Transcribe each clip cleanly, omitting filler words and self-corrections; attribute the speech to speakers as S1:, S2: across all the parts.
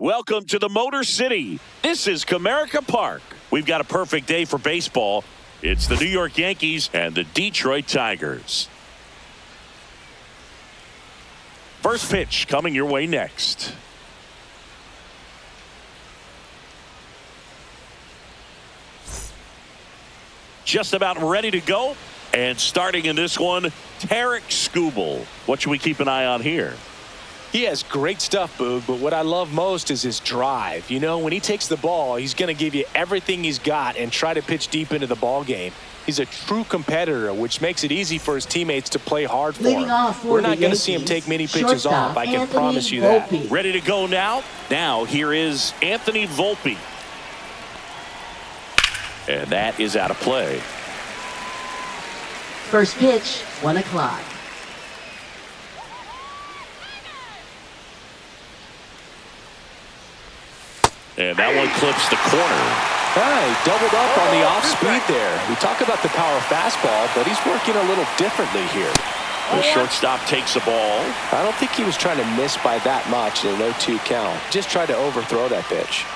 S1: Welcome to the Motor City. This is Comerica Park. We've got a perfect day for baseball. It's the New York Yankees and the Detroit Tigers. First pitch coming your way next. Just about ready to go. And starting in this one, Tarik Skubal. What should we keep an eye on here?
S2: He has great stuff, Boog, but what I love most is his drive. You know, when he takes the ball, he's going to give you everything he's got and try to pitch deep into the ball game. He's a true competitor, which makes it easy for his teammates to play hard for him. We're not going to see him take many pitches off. I can promise you that.
S1: Ready to go now? Now, here is Anthony Volpe. And that is out of play.
S3: First pitch, 1 o'clock.
S1: And that one clips the corner.
S2: He doubled up on the off speed there. We talk about the power fastball, but he's working a little differently here.
S1: The shortstop takes the ball.
S2: I don't think he was trying to miss by that much in a 0-2 count. Just tried to overthrow that pitch.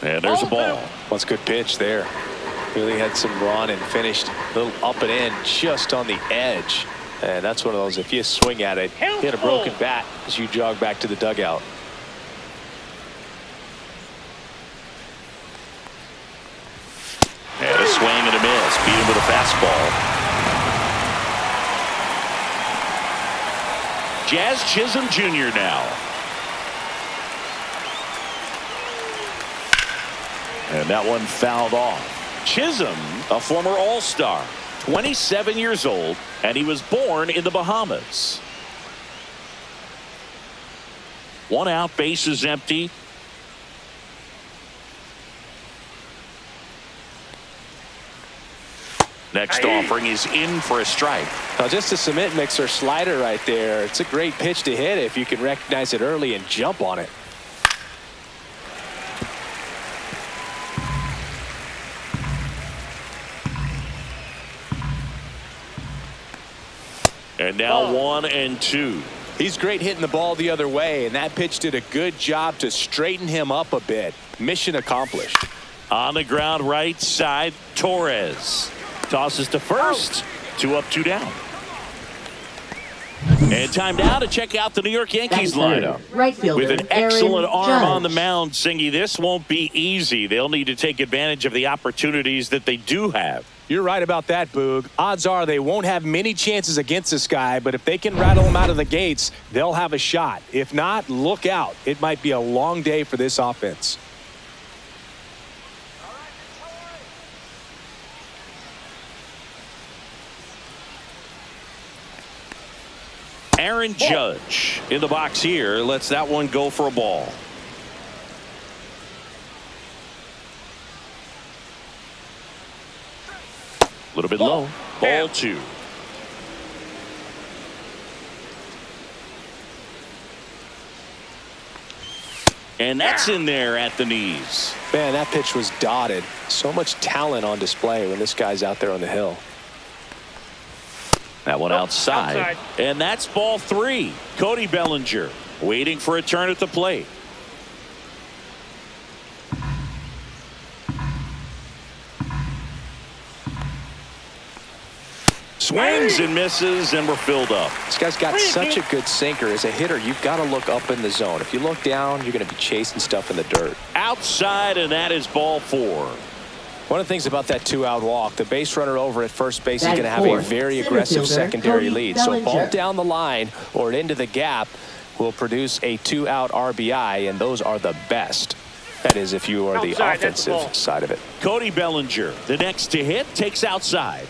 S1: And there's a ball.
S2: That's a good pitch there. Really had some run and finished a little up and in just on the edge. And that's one of those, if you swing at it, you hit a broken bat as you jog back to the dugout.
S1: And a swing and a miss. Beat him with a fastball. Jazz Chisholm Jr. now. And that one fouled off. Chisholm, a former All-Star, 27 years old, and he was born in the Bahamas. One out, bases empty. Next offering is in for a strike.
S2: Now just a cement mixer slider right there. It's a great pitch to hit if you can recognize it early and jump on it.
S1: And now 1-2.
S2: He's great hitting the ball the other way, and that pitch did a good job to straighten him up a bit. Mission accomplished.
S1: On the ground right side, Torres tosses to first. 2 up, 2 down. And time now to check out the New York Yankees lineup.
S3: Right fielder,
S1: with an excellent arm
S3: Judge
S1: on the mound, Singy, this won't be easy. They'll need to take advantage of the opportunities that they do have.
S2: You're right about that, Boog. Odds are they won't have many chances against this guy, but if they can rattle him out of the gates, they'll have a shot. If not, look out. It might be a long day for this offense.
S1: Aaron Judge in the box here lets that one go for a ball. A little bit low. Ball 2. And that's in there at the knees.
S2: Man, that pitch was dotted. So much talent on display when this guy's out there on the hill.
S1: That one outside. And that's ball 3. Cody Bellinger waiting for a turn at the plate. Swings and misses, and we're filled up.
S2: This guy's got such a good sinker. As a hitter, you've got to look up in the zone. If you look down, you're going to be chasing stuff in the dirt.
S1: Outside, and that is ball 4.
S2: One of the things about that 2-out walk, the base runner over at first base is going to have a very aggressive secondary lead. So ball down the line or into the gap will produce a 2-out RBI, and those are the best. That is, if you are the offensive side of it.
S1: Cody Bellinger, the next to hit, takes outside.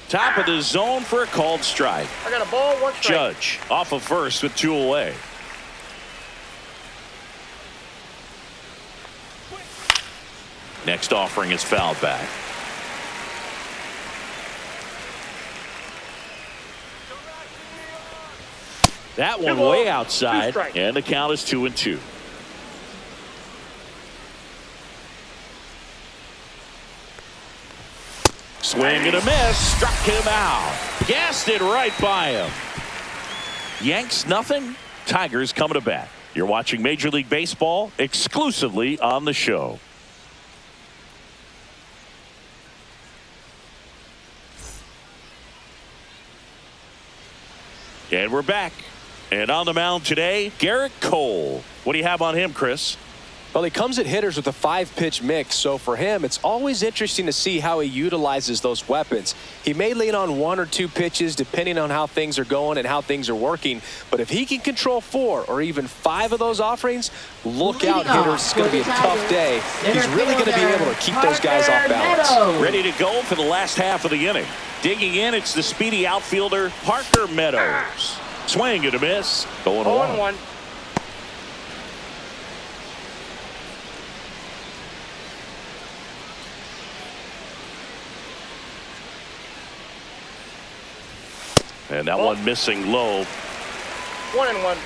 S1: Top of the zone for a called strike.
S4: I got a ball, 1 strike.
S1: Judge off of first with 2 away. Next offering is fouled back. That one way outside, and the count is 2-2. Swing and a miss, struck him out. Gassed it right by him. Yanks nothing, Tigers coming to bat. You're watching Major League Baseball exclusively on the show. And we're back. And on the mound today, Garrett Cole. What do you have on him, Chris?
S2: Well, he comes at hitters with a 5-pitch mix, so for him, it's always interesting to see how he utilizes those weapons. He may lean on 1 or 2 pitches depending on how things are going and how things are working, but if he can control 4 or even 5 of those offerings, look out, hitters. It's going to be a tough day. He's really going to be able to keep those guys off balance.
S1: Ready to go for the last half of the inning. Digging in, it's the speedy outfielder, Parker Meadows. Swing and a miss. Going
S4: 0-1.
S1: And that one missing low.
S4: 1-1.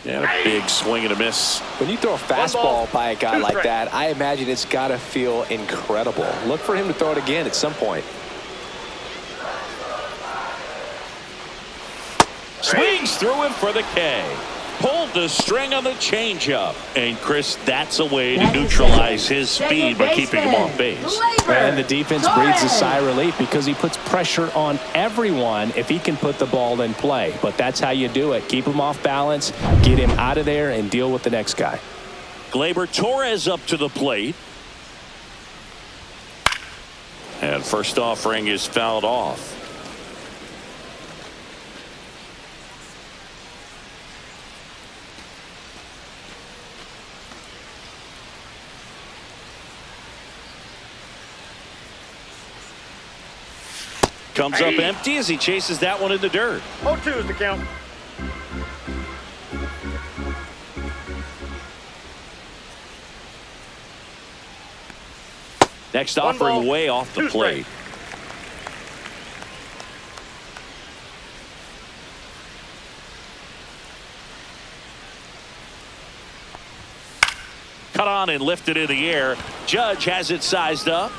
S1: And a big swing and a miss.
S2: When you throw a fastball by a guy like that, I imagine it's got to feel incredible. Look for him to throw it again at some point.
S1: Swings through him for the K. Pulled the string on the changeup. And Chris, that's a way to neutralize his speed by keeping him off base.
S5: And the defense breathes a sigh of relief because he puts pressure on everyone if he can put the ball in play. But that's how you do it. Keep him off balance, get him out of there, and deal with the next guy.
S1: Gleyber Torres up to the plate. And first offering is fouled off. Comes up empty as he chases that one in the dirt.
S4: 0-2 is the count.
S1: Next offering way off the plate. Cut on and lifted in the air. Judge has it sized up.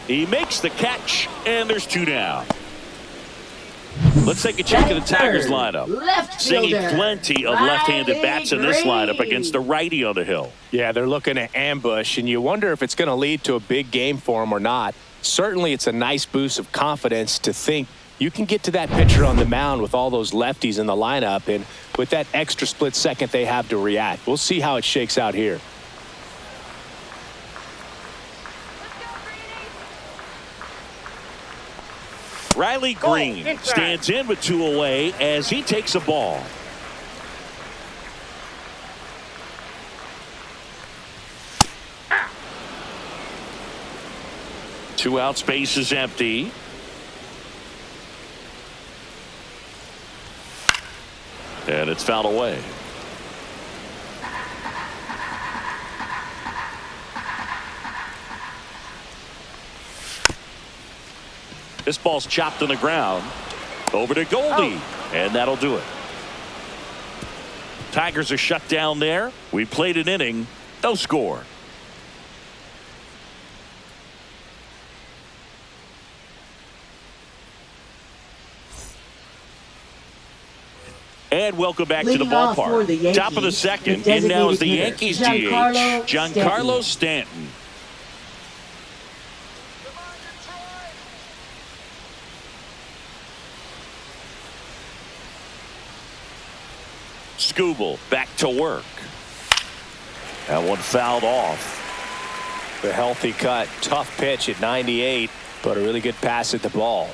S1: He makes the catch, and there's 2 down. Let's take a check of the Tigers lineup. Seeing plenty of left-handed bats in this lineup against the righty on the hill.
S2: Yeah, they're looking to ambush, and you wonder if it's going to lead to a big game for him or not. Certainly, it's a nice boost of confidence to think you can get to that pitcher on the mound with all those lefties in the lineup, and with that extra split second they have to react. We'll see how it shakes out here.
S1: Riley Green stands in with 2 away as he takes a ball. Two out, space is empty. And it's fouled away. This ball's chopped on the ground. Over to Goldie. And that'll do it. Tigers are shut down there. We played an inning. No score. And welcome back to the ballpark. Top of the second. In now is the Yankees DH, Giancarlo Stanton. Skubal back to work. That one fouled off.
S2: The healthy cut. Tough pitch at 98, but a really good pass at the ball.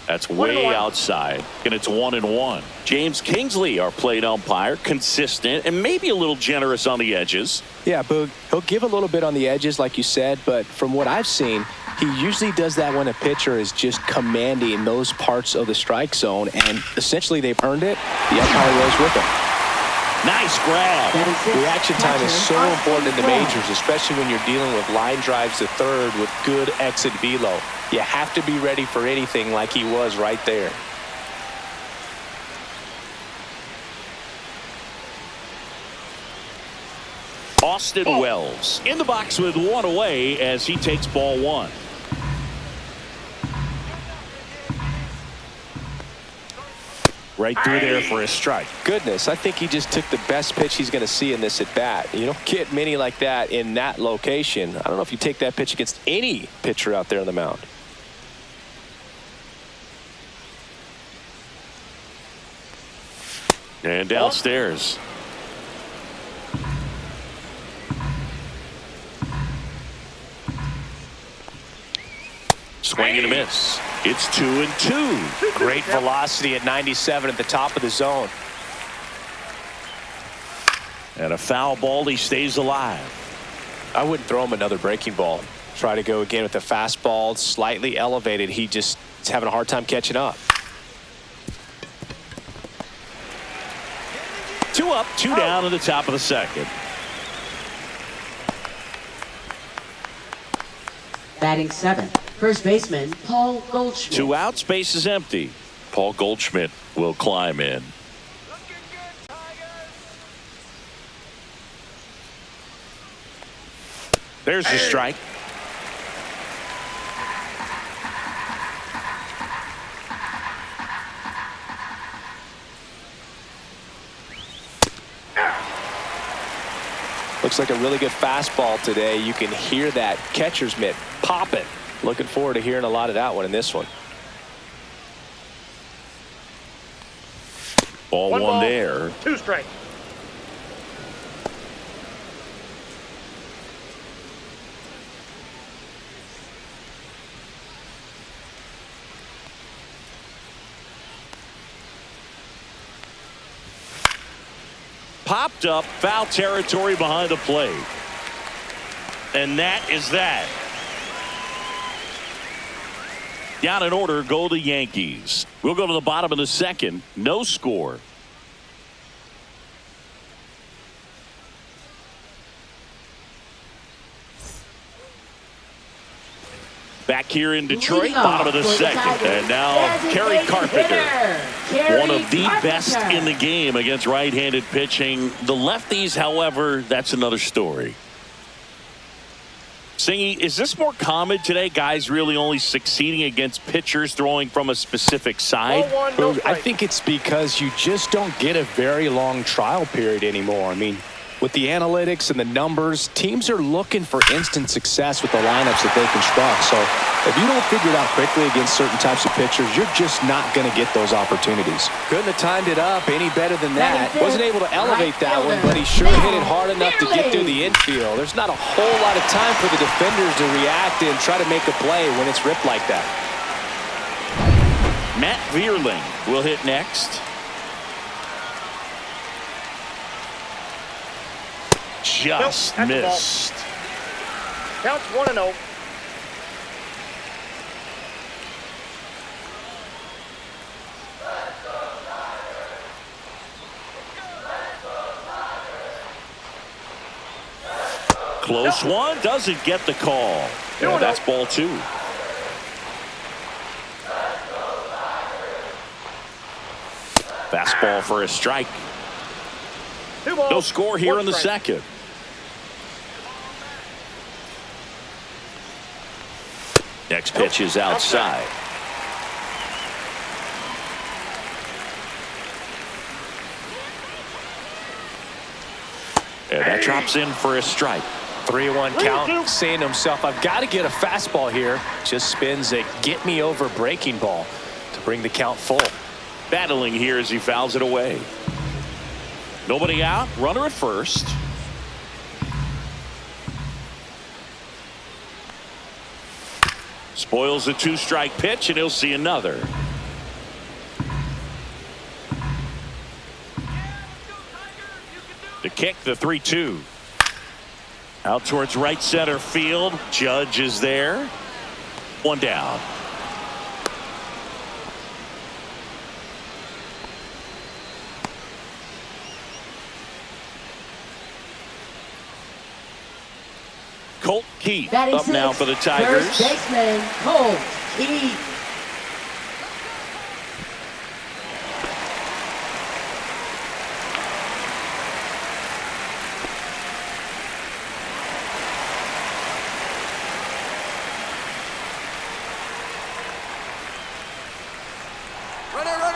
S1: That's way outside, and it's 1-1. James Kingsley, our plate umpire, consistent and maybe a little generous on the edges.
S2: Yeah, Boog, he'll give a little bit on the edges, like you said, but from what I've seen, He usually does that when a pitcher is just commanding those parts of the strike zone, and essentially they've earned it. The umpire goes with them.
S1: Nice grab.
S2: Reaction time is so important in the majors, especially when you're dealing with line drives to third with good exit velo. You have to be ready for anything like he was right there.
S1: Austin Wells in the box with one away as he takes ball one. Right through there for a strike.
S2: Goodness, I think he just took the best pitch he's going to see in this at bat. You don't get many like that in that location. I don't know if you take that pitch against any pitcher out there on the mound.
S1: And downstairs. Swing and a miss. It's 2-2.
S2: Great velocity at 97 at the top of the zone.
S1: And a foul ball. He stays alive.
S2: I wouldn't throw him another breaking ball. Try to go again with the fastball slightly elevated. He just is having a hard time catching up.
S1: 2 up, 2 down in the top of the second.
S3: Batting 7th, first baseman Paul Goldschmidt.
S1: 2 outs, base is empty. Paul Goldschmidt will climb in. There's the strike.
S2: Looks like a really good fastball today. You can hear that catcher's mitt popping. Looking forward to hearing a lot of that one in this one.
S1: Ball one there.
S4: 2 strikes.
S1: Popped up, foul territory behind the plate. And that is that. Down in order go the Yankees. We'll go to the bottom of the second. No score. Back here in Detroit, bottom of the second. And now Kerry Carpenter, one of the best in the game against right-handed pitching. The lefties, however, that's another story. Singy, is this more common today? Guys really only succeeding against pitchers throwing from a specific side?
S2: I think it's because you just don't get a very long trial period anymore. I mean, with the analytics and the numbers, teams are looking for instant success with the lineups that they construct. So if you don't figure it out quickly against certain types of pitchers, you're just not going to get those opportunities. Couldn't have timed it up any better than that. Wasn't able to elevate that one, but he sure hit it hard enough to get through the infield. There's not a whole lot of time for the defenders to react and try to make a play when it's ripped like that.
S1: Matt Vierling will hit next. Just missed.
S4: Counts 1-0.
S1: Close one, doesn't get the call. Yeah, that's ball 2. Fastball for a strike. No score here in the second. Next pitch is outside. And that drops in for a strike.
S2: 3-1 count, saying to himself, I've got to get a fastball here. Just spins a get me over breaking ball to bring the count full.
S1: Battling here as he fouls it away. Nobody out, runner at first. Spoils the 2-strike pitch, and he'll see another. The kick, the 3-2. Out towards right center field. Judge is there. One down. Colt Keith
S3: Batting
S1: up now
S3: sixth,
S1: for the Tigers.
S3: First baseman, Colt Keith.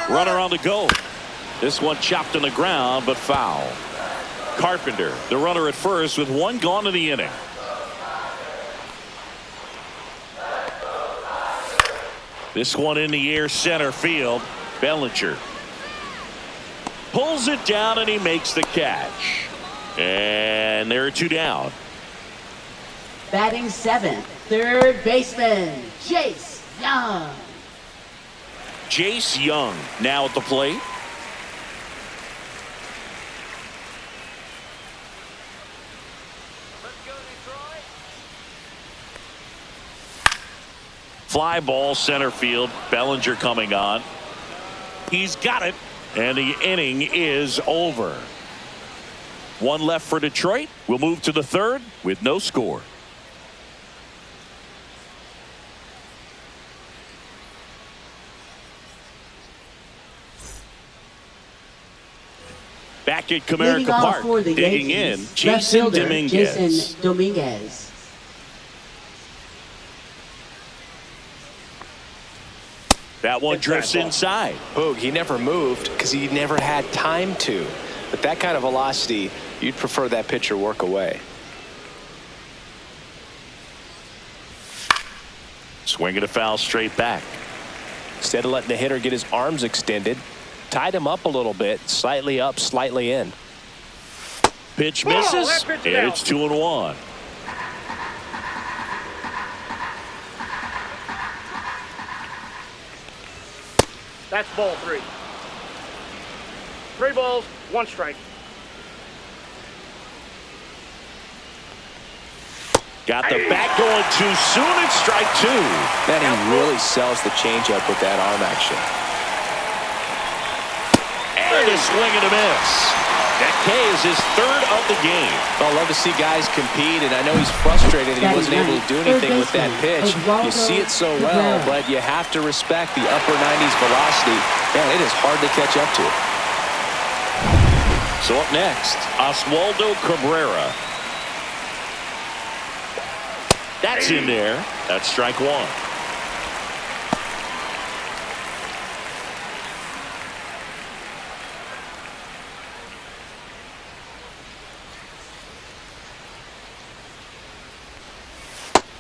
S1: Runner on the go. This one chopped on the ground, but foul. Carpenter, the runner at first, with one gone in the inning. This one in the air, center field. Bellinger pulls it down, and he makes the catch. And there are two down.
S3: Batting seventh, third baseman, Jace Young.
S1: Jace Young now at the plate. Fly ball center field. Bellinger coming on. He's got it, and the inning is over. One left for Detroit. We'll move to the third with no score. Back at Comerica Park,
S3: for the
S1: digging
S3: Yankees,
S1: in,
S3: left
S1: Jason
S3: fielder,
S1: Dominguez.
S3: Jason Dominguez.
S1: That one drifts inside.
S2: Boog, he never moved because he never had time to. But that kind of velocity, you'd prefer that pitcher work away.
S1: Swinging a foul straight back.
S5: Instead of letting the hitter get his arms extended, tied him up a little bit, slightly up, slightly in.
S1: Pitch misses, and it's 2-1.
S4: That's ball three. 3 balls, 1 strike.
S1: Got the bat going too soon. It's strike 2.
S2: Man, he really sells the changeup with that arm action.
S1: And a swing and a miss. That K is his third of the game.
S2: I love to see guys compete, and I know he's frustrated that he wasn't able to do anything with that pitch. You see it so well, but you have to respect the upper 90s velocity. Man, it is hard to catch up to.
S1: So up next, Oswaldo Cabrera. That's in there. That's strike 1.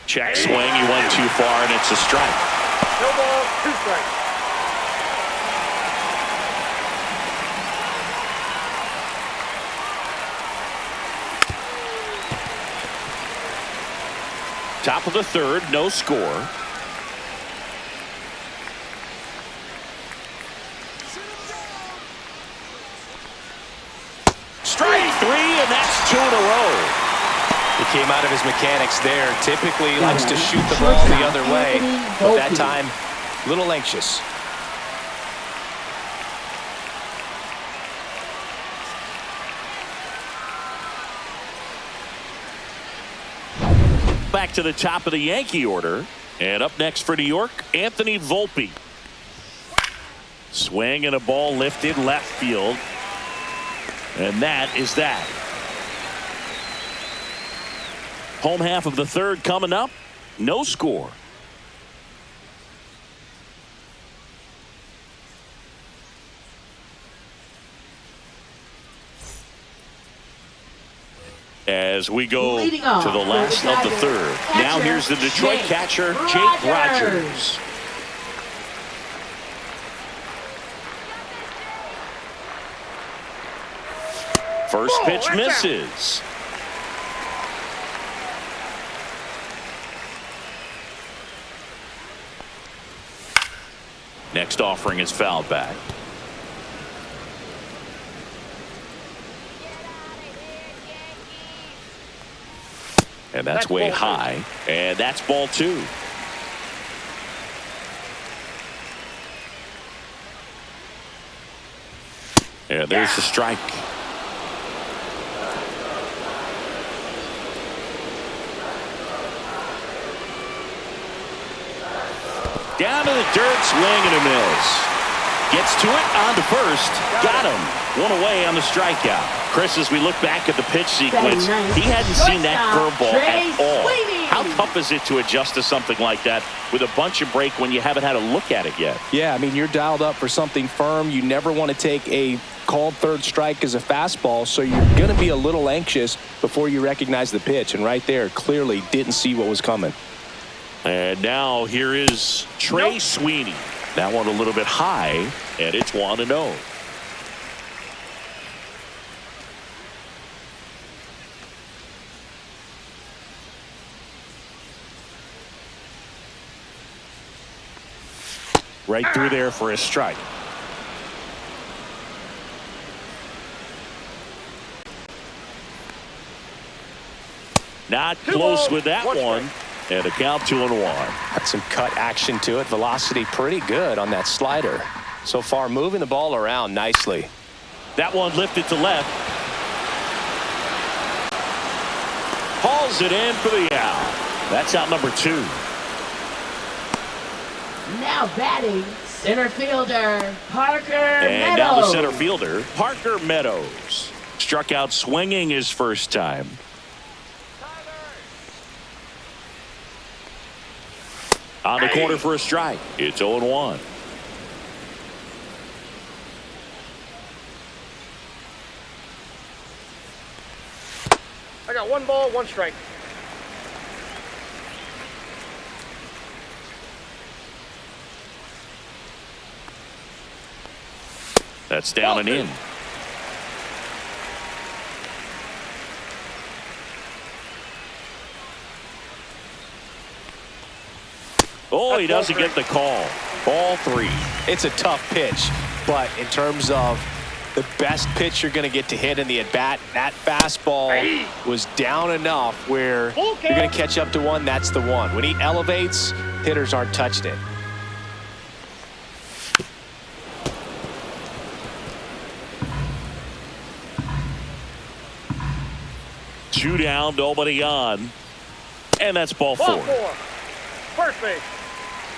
S1: Check swing. He went too far, and it's a strike.
S4: No ball, 2 strikes.
S1: Top of the third, no score. Strike 3, and that's 2 in a row.
S2: He came out of his mechanics there. Typically, he likes to shoot the ball the other way, but that time, a little anxious.
S1: Back to the top of the Yankee order. And up next for New York, Anthony Volpe. Swing and a ball lifted left field. And that is that. Home half of the third coming up. No score. As we go to the last of the third. Now here's the Detroit catcher, Jake Rogers. First pitch misses. Next offering is fouled back. And that's way high. And that's ball 2. And there's the strike. Down to the dirt, swing and a miss. Gets to it, on to first. Got him. One away on the strikeout. Chris, as we look back at the pitch sequence, he hadn't seen that curveball at all. How tough is it to adjust to something like that with a bunch of break when you haven't had a look at it yet?
S5: Yeah, I mean, you're dialed up for something firm. You never want to take a called third strike as a fastball, so you're going to be a little anxious before you recognize the pitch. And right there, clearly didn't see what was coming.
S1: And now here is Trey Sweeney. That one a little bit high, and it's 1-0. Right through there for a strike. Not close with that one. And a count 2-1.
S5: Had some cut action to it. Velocity pretty good on that slider. So far, moving the ball around nicely.
S1: That one lifted to left. Hauls it in for the out. That's out number 2.
S3: Now batting, center fielder, Parker
S1: And
S3: Meadows.
S1: now the center fielder, Parker Meadows. Struck out swinging his first time. On the corner for a strike. It's 0-1.
S4: I got 1 ball, 1 strike.
S1: That's down and in. Oh, he doesn't get the call. Ball 3.
S2: It's a tough pitch, but in terms of the best pitch you're going to get to hit in the at-bat, that fastball was down enough where you're going to catch up to one. That's the one. When he elevates, hitters aren't touching it.
S1: Two down, nobody on. And that's ball 4.
S4: Ball 4. First base.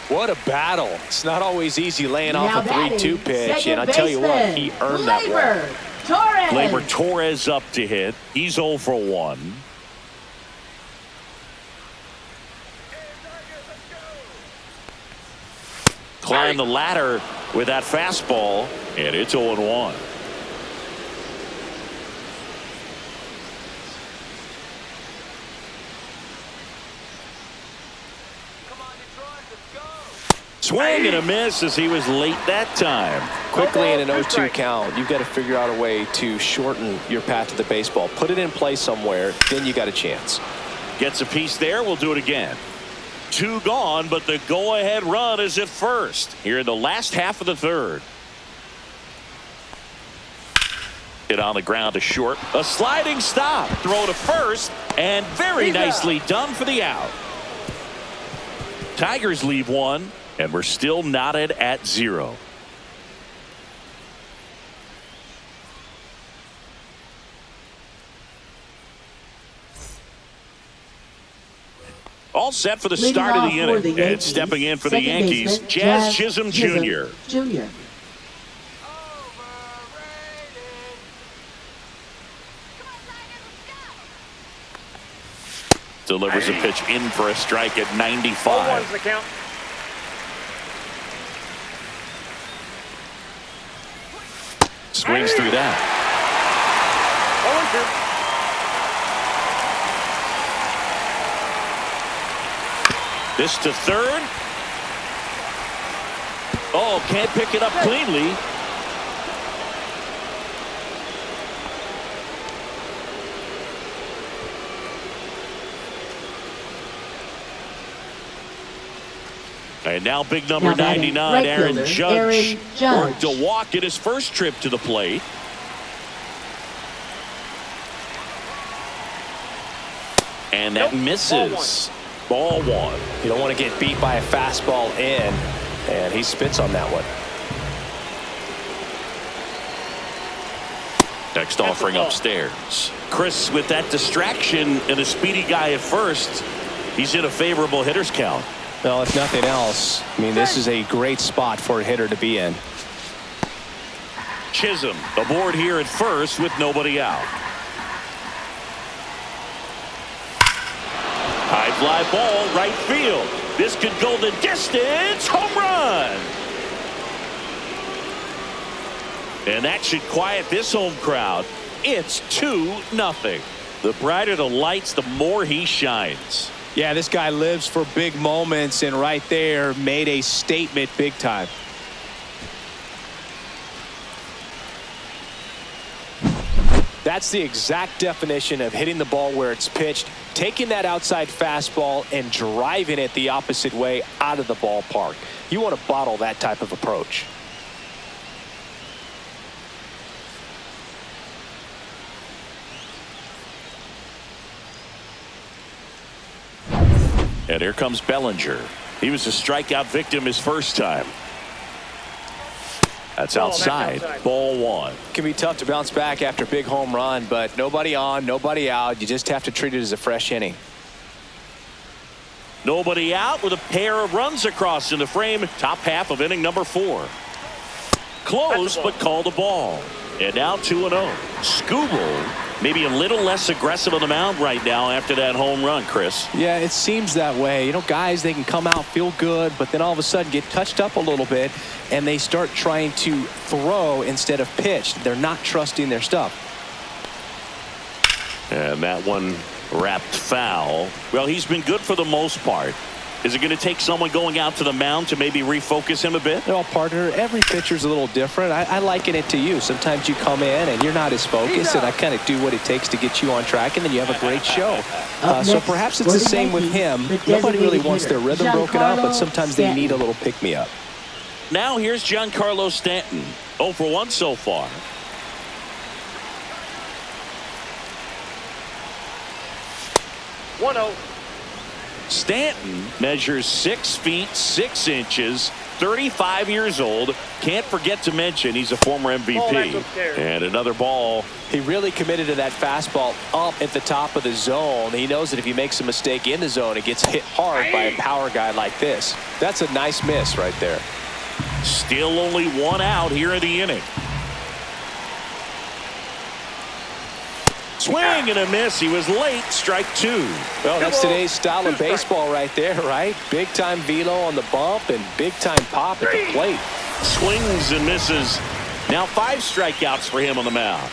S2: What a battle. It's not always easy laying
S3: Now
S2: off a 3-2 pitch,
S3: second
S2: and I tell you what, he earned that one.
S3: Torres.
S1: Gleyber Torres up to hit. He's 0 for 1. Climb the ladder with that fastball, and it's 0-1. Swing and a miss as he was late that time.
S2: Quickly in an 0-2 count, you've got to figure out a way to shorten your path to the baseball. Put it in play somewhere, then you got a chance.
S1: Gets a piece there. We'll do it again. 2 gone, but the go-ahead run is at first here in the last half of the 3rd. Hit on the ground to short. A sliding stop. Throw to first, and very nicely done for the out. Tigers leave 1. And we're still knotted at 0. All set for the start of the inning. And stepping in for the Yankees, Jazz Chisholm Jr. Delivers a pitch in for a strike at 95.
S4: 0-1's the count.
S1: Swings through that.
S4: 0-2.
S1: This to third. Oh, can't pick it up cleanly. And now big number 99, Aaron Judge. Worked a walk at his first trip to the plate. And that misses. Ball 1.
S2: You don't want to get beat by a fastball in, and he spits on that one.
S1: Next offering upstairs. Chris, with that distraction and a speedy guy at first, he's in a favorable hitter's count.
S5: Well, if nothing else, I mean, this is a great spot for a hitter to be in.
S1: Chisholm aboard here at first with nobody out. High fly ball, right field. This could go the distance. Home run. And that should quiet this home crowd. It's 2-0. The brighter the lights, the more he shines.
S5: Yeah, this guy lives for big moments, and right there made a statement big time.
S2: That's the exact definition of hitting the ball where it's pitched, taking that outside fastball and driving it the opposite way out of the ballpark. You want to bottle that type of approach.
S1: And here comes Bellinger. He was a strikeout victim his first time. That's outside. Ball one.
S2: It can be tough to bounce back after a big home run, but nobody on, nobody out. You just have to treat it as a fresh inning.
S1: Nobody out with a pair of runs across in the frame. Top half of inning number 4. Close, but called a ball. And now 2-0. Skubal maybe a little less aggressive on the mound right now after that home run, Chris.
S5: Yeah, it seems that way. You know, guys, they can come out, feel good, but then all of a sudden get touched up a little bit, and they start trying to throw instead of pitch. They're not trusting their stuff.
S1: And that one wrapped foul. Well, he's been good for the most part. Is it going to take someone going out to the mound to maybe refocus him a bit?
S5: Well, partner, every pitcher's a little different. I liken it to you. Sometimes you come in and you're not as focused, and I kind of do what it takes to get you on track, and then you have a great show. So perhaps it's the same with him. Nobody really wants their rhythm broken up, but sometimes they need a little pick-me-up.
S1: Now here's Giancarlo Stanton. 0 for 1 so far. Stanton measures 6 feet 6 inches, 35 years old. Can't forget to mention he's a former MVP. And another ball.
S2: He really committed to that fastball up at the top of the zone. He knows that if he makes a mistake in the zone, it gets hit hard by a power guy like this. That's a nice miss right there.
S1: Still only 1 out here in the inning. Swing and a miss. He was late. Strike 2.
S2: Well, that's today's style of baseball right there, right? Big time velo on the bump and big time pop at the plate.
S1: Swings and misses. Now 5 strikeouts for him on the mound.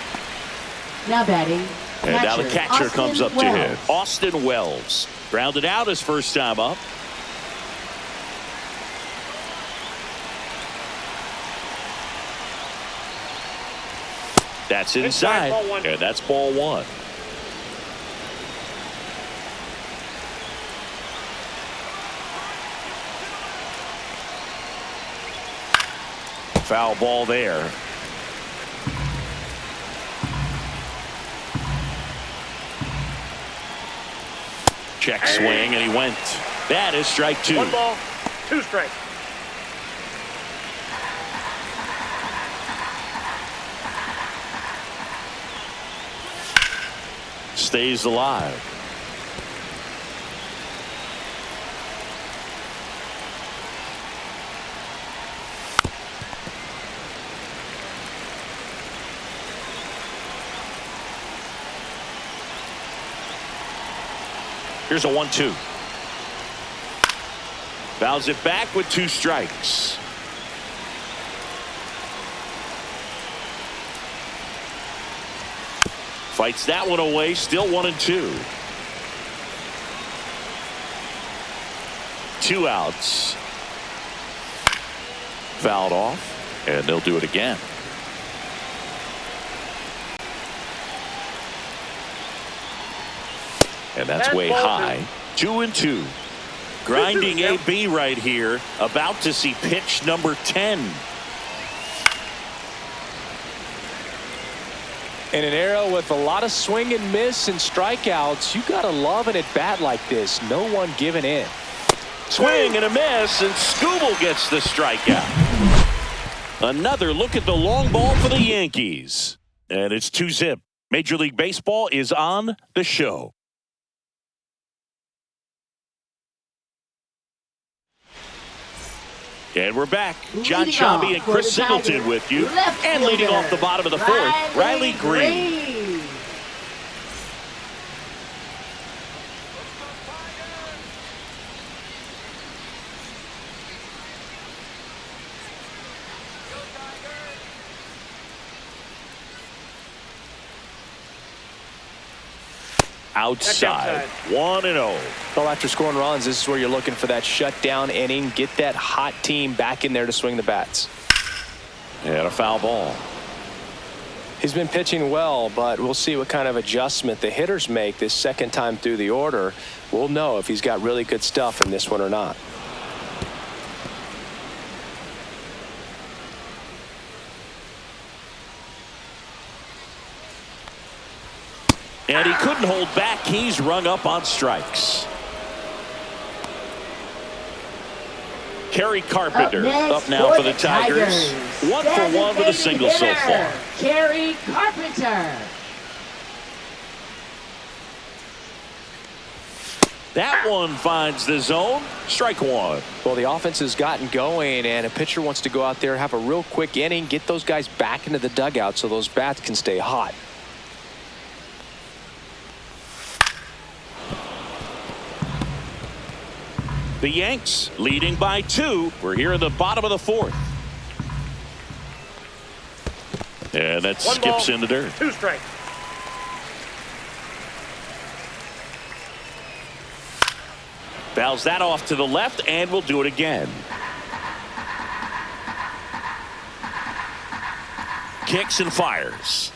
S3: Now batting.
S1: And now the catcher
S3: Austin
S1: comes up to
S3: Wells.
S1: hit. Austin Wells. Grounded out his first time up. That's inside, and that's ball 1. Foul ball there. Check swing, and he went. That is strike 2.
S4: 1 ball, 2 strikes.
S1: Stays alive. Here's a 1-2. Fouls it back with 2 strikes. Fights that one away. Still 1-2. 2 outs. Fouled off, and they'll do it again. And that's way high. 2-2. Grinding AB right here. About to see pitch number 10.
S2: In an era with a lot of swing and miss and strikeouts, you gotta love an at-bat like this. No one giving in.
S1: Swing and a miss, and Skubal gets the strikeout. Another look at the long ball for the Yankees. And it's 2-zip. Major League Baseball is on the show. And we're back. John Shelby and Chris Singleton with you. And leading off the bottom of the fourth, Riley Green. Outside, 1-0.
S2: Well, after scoring runs, this is where you're looking for that shutdown inning. Get that hot team back in there to swing the bats.
S1: And a foul ball.
S2: He's been pitching well, but we'll see what kind of adjustment the hitters make this second time through the order. We'll know if he's got really good stuff in this one or not.
S1: And he couldn't hold back. He's rung up on strikes. Kerry Carpenter up now for the Tigers. 1 for 1 with a single so far.
S3: Kerry Carpenter.
S1: That one finds the zone. Strike one.
S2: Well, the offense has gotten going, and a pitcher wants to go out there, have a real quick inning, get those guys back into the dugout so those bats can stay hot.
S1: The Yanks leading by 2. We're here in the bottom of the fourth. And that skips in the dirt.
S4: 2 strikes.
S1: Fouls that off to the left, and we'll do it again. Kicks and fires.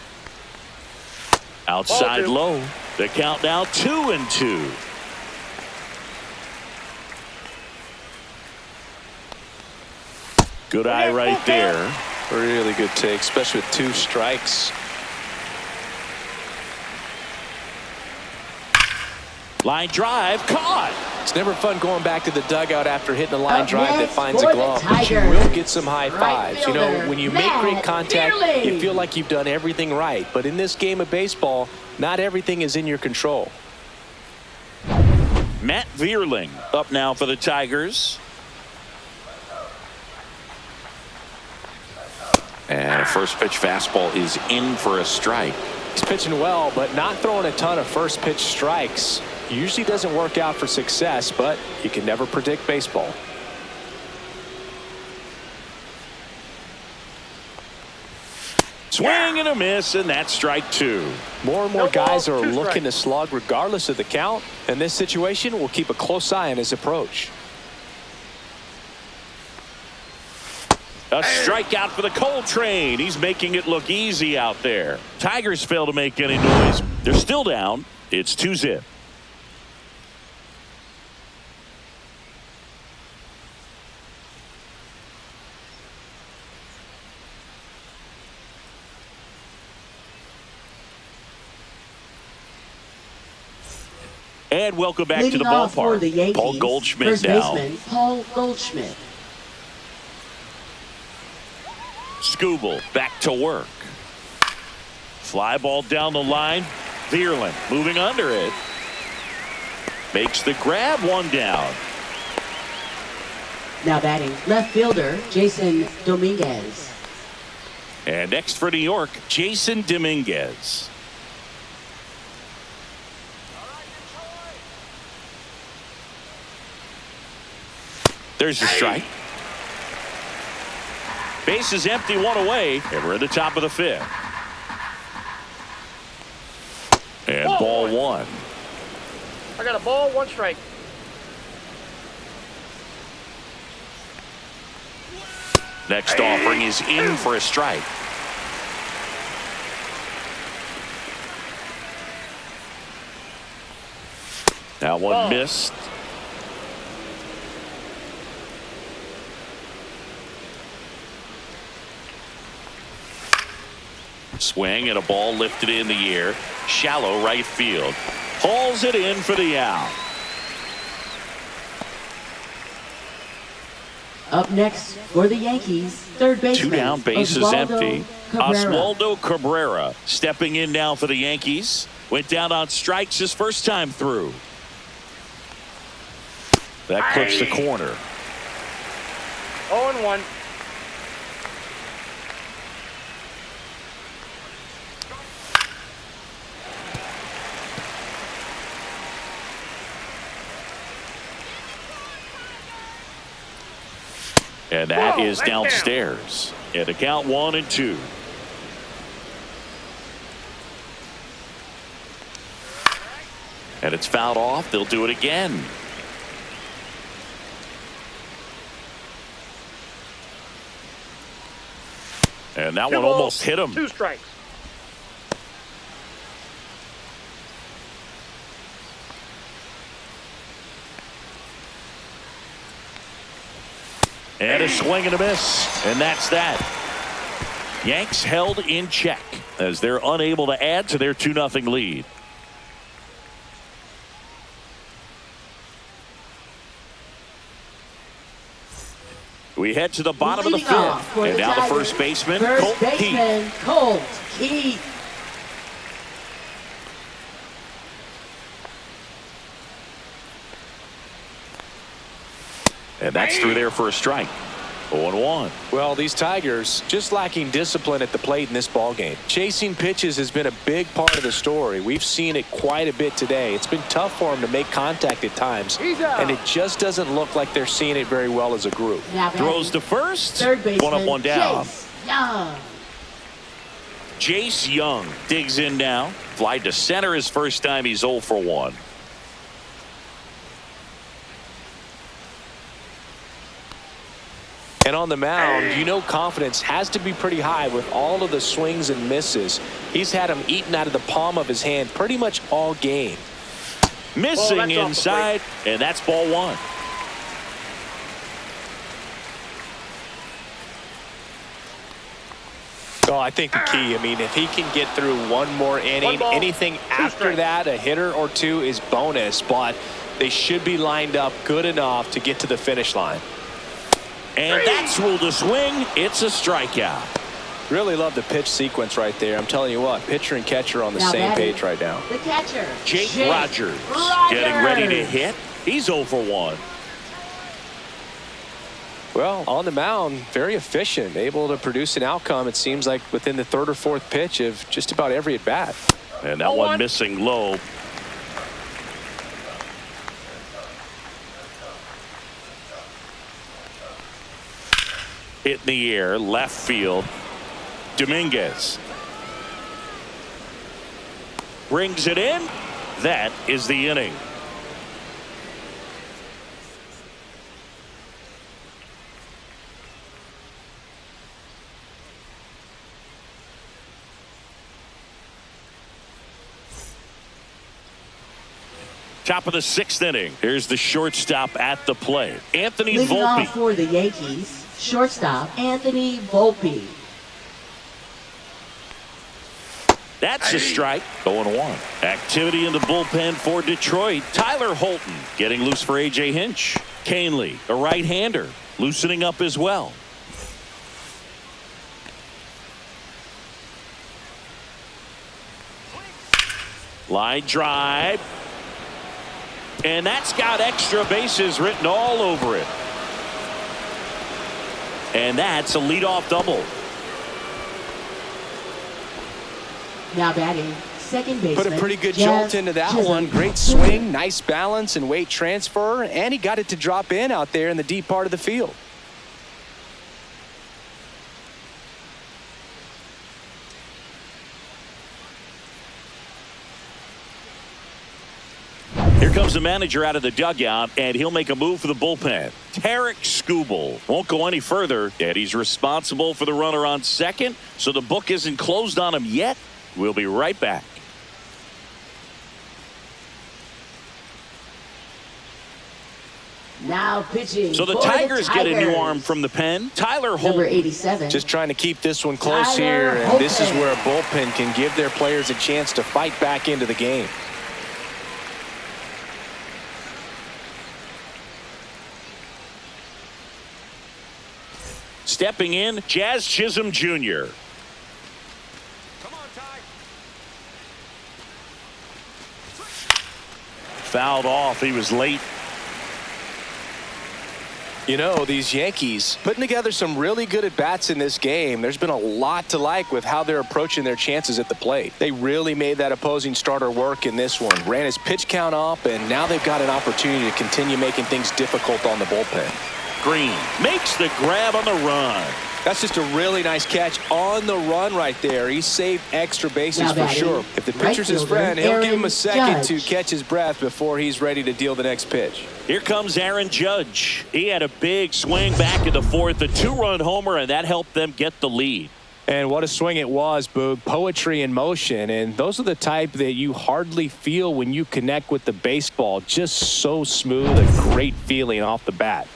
S1: Outside low. The count now 2-2. Good eye right there.
S2: Really good take, especially with 2 strikes.
S1: Line drive caught.
S2: It's never fun going back to the dugout after hitting a line drive that finds a glove, but you will get some high fives. You know, when you make great contact, you feel like you've done everything right. But in this game of baseball, not everything is in your control.
S1: Matt Vierling up now for the Tigers. And a first pitch fastball is in for a strike.
S2: He's pitching well, but not throwing a ton of first pitch strikes. Usually doesn't work out for success, but you can never predict baseball.
S1: Swing and a miss, and that's strike 2.
S2: More and more guys are looking to slug regardless of the count. In this situation, we'll keep a close eye on his approach.
S1: A strikeout for the Coltrane. He's making it look easy out there. Tigers fail to make any noise. They're still down. It's 2-zip. And welcome back to the ballpark.
S3: For the Yankees,
S1: Paul Goldschmidt
S3: first
S1: now.
S3: baseman, Paul Goldschmidt.
S1: Skubal back to work. Fly ball down the line. Vierling moving under it. Makes the grab, 1 down.
S3: Now batting, left fielder, Jason Dominguez.
S1: And next for New York, Jason Dominguez. There's the strike. Base is empty, 1 away, and we're at the top of the 5th. And ball 1.
S4: I got a ball, 1 strike.
S1: Next offering is in for a strike. Now one missed. Swing and a ball lifted in the air. Shallow right field. Hauls it in for the out.
S3: Up next for the Yankees, third baseman.
S1: Two down, base is
S3: Oswaldo
S1: empty.
S3: Cabrera.
S1: Oswaldo Cabrera stepping in now for the Yankees. Went down on strikes his first time through. That clips the corner.
S4: 0-1.
S1: And that
S4: Whoa,
S1: is
S4: right
S1: downstairs. And a count 1-2. And it's fouled off. They'll do it again. And that one almost hit him.
S4: 2 strikes.
S1: And a swing and a miss. And that's that. Yanks held in check as they're unable to add to their 2-0 lead. We head to the bottom of the fifth. And now the first baseman, Colt Keith.
S3: Colt Keith.
S1: And that's through there for a strike. 0-1.
S2: Well, these Tigers just lacking discipline at the plate in this ball game. Chasing pitches has been a big part of the story. We've seen it quite a bit today. It's been tough for them to make contact at times, and it just doesn't look like they're seeing it very well as a group.
S1: Throws to first.
S3: Third baseman,
S1: 1 up, 1 down.
S3: Jace Young.
S1: Jace Young digs in now. Fly to center his first time. He's 0 for 1.
S2: And on the mound, you know confidence has to be pretty high with all of the swings and misses. He's had them eaten out of the palm of his hand pretty much all game.
S1: Missing inside, and that's ball 1.
S2: Oh, I think the key, if he can get through one more inning, anything after that, a hitter or two is bonus, but they should be lined up good enough to get to the finish line.
S1: And that's ruled a swing. It's a strikeout.
S5: Really love the pitch sequence right there. I'm telling you what, pitcher and catcher are on the same page right now.
S3: The catcher,
S1: Jake Rogers getting ready to hit. He's 0 for 1.
S5: Well, on the mound, very efficient, able to produce an outcome, it seems like, within the third or fourth pitch of just about every at-bat.
S1: And that one missing low. Hit in the air, left field. Dominguez brings it in. That is the inning. Top of the 6th inning. Here's the shortstop at the plate, Anthony
S3: Leading
S1: Volpe.
S3: off for the Yankees, shortstop Anthony Volpe.
S1: That's a strike. 0-1. Activity in the bullpen for Detroit. Tyler Holton getting loose for A.J. Hinch. Canely, a right-hander, loosening up as well. Line drive. And that's got extra bases written all over it. And that's a leadoff double.
S3: Now batting, second baseman.
S5: Put a pretty good
S3: Jeff
S5: jolt into that
S3: Chisholm.
S5: one. Great swing, nice balance and weight transfer, and he got it to drop in out there in the deep part of the field.
S1: Here comes the manager out of the dugout, and he'll make a move for the bullpen. Tarek Skubal won't go any further, and he's responsible for the runner on second, so the book isn't closed on him yet. We'll be right back.
S3: Now pitching.
S1: So the
S3: for
S1: Tigers get a new
S3: Tigers.
S1: arm from the pen. Tyler
S3: Number
S1: Holton.
S3: 87.
S2: Just trying to keep this one close
S3: Tyler
S2: here, and this is
S3: Holton.
S2: where a bullpen can give their players a chance to fight back into the game.
S1: Stepping in, Jazz Chisholm Jr. Fouled off. He was late.
S2: You know, these Yankees putting together some really good at-bats in this game. There's been a lot to like with how they're approaching their chances at the plate. They really made that opposing starter work in this one. Ran his pitch count up, and now they've got an opportunity to continue making things difficult on the bullpen.
S1: Green makes the grab on the run.
S5: That's just a really nice catch on the run right there. He saved extra bases for sure. If the pitcher's his friend, he'll give him a second to catch his breath before he's ready to deal the next pitch.
S1: Here comes Aaron Judge. He had a big swing back in the fourth, a two-run homer, and that helped them get the lead.
S5: And what a swing it was, Boog. Poetry in motion. And those are the type that you hardly feel when you connect with the baseball. Just so smooth, a great feeling off the bat.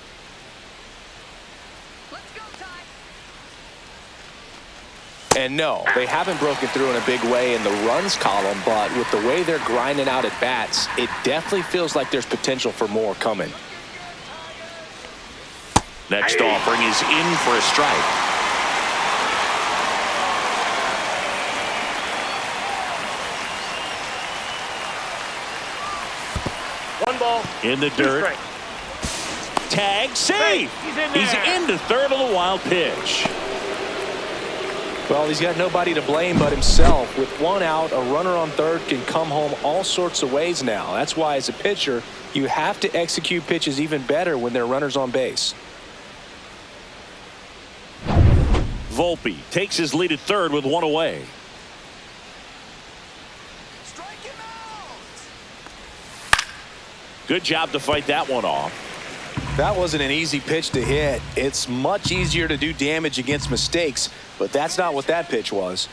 S2: And no, they haven't broken through in a big way in the runs column, but with the way they're grinding out at bats, it definitely feels like there's potential for more coming.
S1: Next offering is in for a strike.
S4: One ball.
S1: In the
S4: Two
S1: dirt.
S4: strikes.
S1: Tag, save. He's into third on the wild pitch.
S2: Well, he's got nobody to blame but himself. With one out, a runner on third can come home all sorts of ways now. That's why, as a pitcher, you have to execute pitches even better when there are runners on base.
S1: Volpe takes his lead at third with one away. Good job to fight that one off.
S2: That wasn't an easy pitch to hit. It's much easier to do damage against mistakes, but that's not what that pitch was.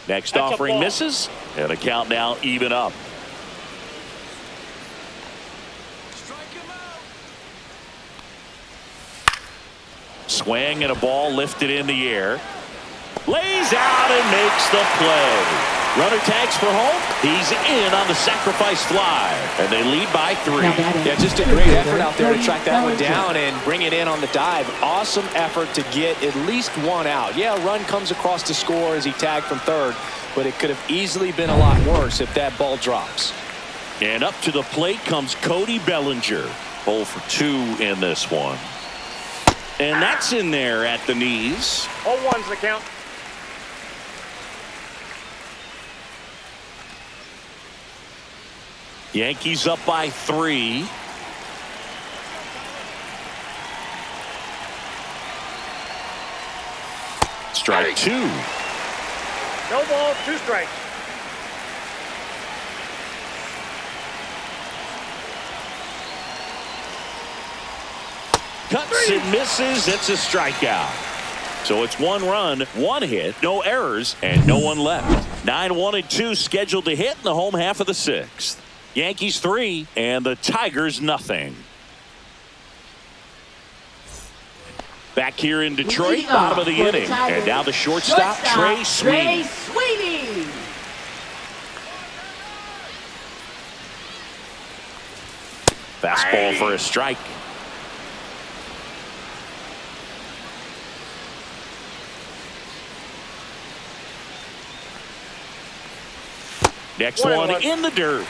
S1: Next offering misses, and a count now even up. Swing and a ball lifted in the air. Lays out and makes the play. Runner tags for home. He's in on the sacrifice fly, and they lead by 3.
S2: Yeah, just a great effort out there to track that one down and bring it in on the dive. Awesome effort to get at least one out. Yeah, a run comes across to score as he tagged from third, but it could have easily been a lot worse if that ball drops.
S1: And up to the plate comes Cody Bellinger. 0 for 2 in this one. And that's in there at the knees.
S4: 0-1's the count.
S1: Yankees up by 3. Strike 2.
S4: No ball, 2 strikes.
S1: Cuts and misses. It's a strikeout. So it's 1 run, 1 hit, no errors, and no one left. 9-1-2 scheduled to hit in the home half of the 6th. Yankees 3 and the Tigers nothing. Back here in Detroit, bottom of the inning. And now the shortstop, Trey Sweeney. Fastball for a strike. Next one in the dirt.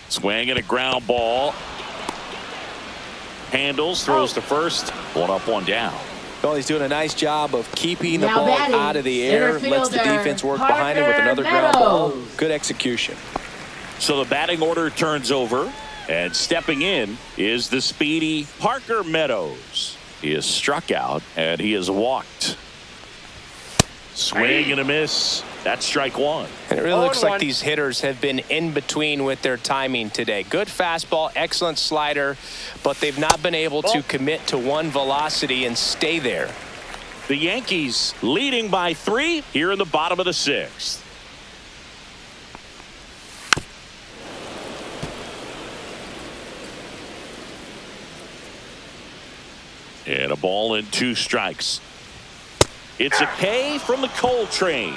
S1: Swing and a ground ball. Handles, throws to first. 1 up, 1 down.
S2: Well, he's doing a nice job of keeping the ball out of the air. Lets the defense work behind him with another ground ball. Good execution.
S1: So the batting order turns over. And stepping in is the speedy Parker Meadows. He is struck out and he is walked. Swing and a miss. That's strike 1.
S5: And it really looks like these hitters have been in between with their timing today. Good fastball, excellent slider, but they've not been able to commit to one velocity and stay there.
S1: The Yankees leading by 3 here in the bottom of the 6th. And a ball and 2 strikes. It's a K from the Coltrane.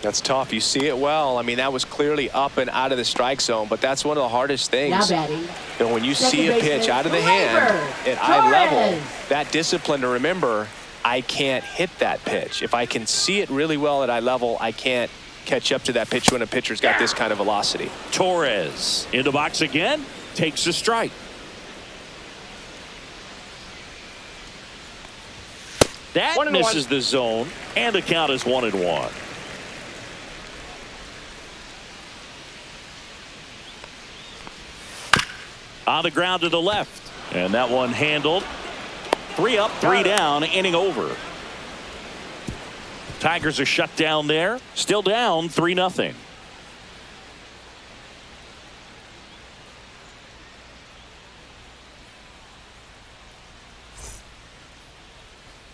S2: That's tough. You see it well. I mean, that was clearly up and out of the strike zone, but that's one of the hardest things.
S3: Now batting.
S2: You know, when you see a pitch out of the hand at eye level, that discipline to remember, I can't hit that pitch. If I can see it really well at eye level, I can't catch up to that pitch when a pitcher's got this kind of velocity.
S1: Torres in the box again, takes a strike. That misses the zone, and the count is 1-1. On the ground to the left, and that one handled. 3 up, 3 down, inning over. Tigers are shut down there, still down 3-0.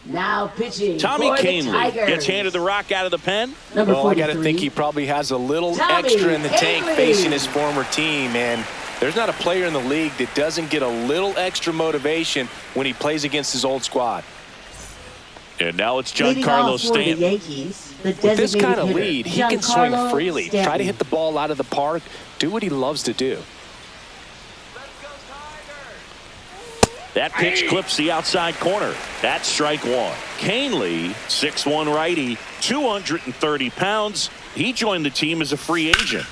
S3: Now pitching.
S1: Tommy
S3: for the
S1: Kahnle
S3: Tigers.
S1: gets handed the rock out of the pen.
S3: Number
S2: Well, I got to
S3: 43.
S2: think he probably has a little
S3: Tommy
S2: extra in the tank
S3: Kahnle.
S2: facing his former team, and there's not a player in the league that doesn't get a little extra motivation when he plays against his old squad.
S1: And now it's
S3: Leading
S1: Giancarlo
S3: off for the
S1: Stanton.
S3: Yankees, the
S2: With this
S3: designated
S2: kind of
S3: hitter,
S2: lead, he can swing
S3: Giancarlo
S2: freely,
S3: Stanton.
S2: try to hit the ball out of the park, do what he loves to do.
S1: That pitch clips the outside corner. That's strike one. Kahnle, 6'1" righty, 230 pounds. He joined the team as a free agent.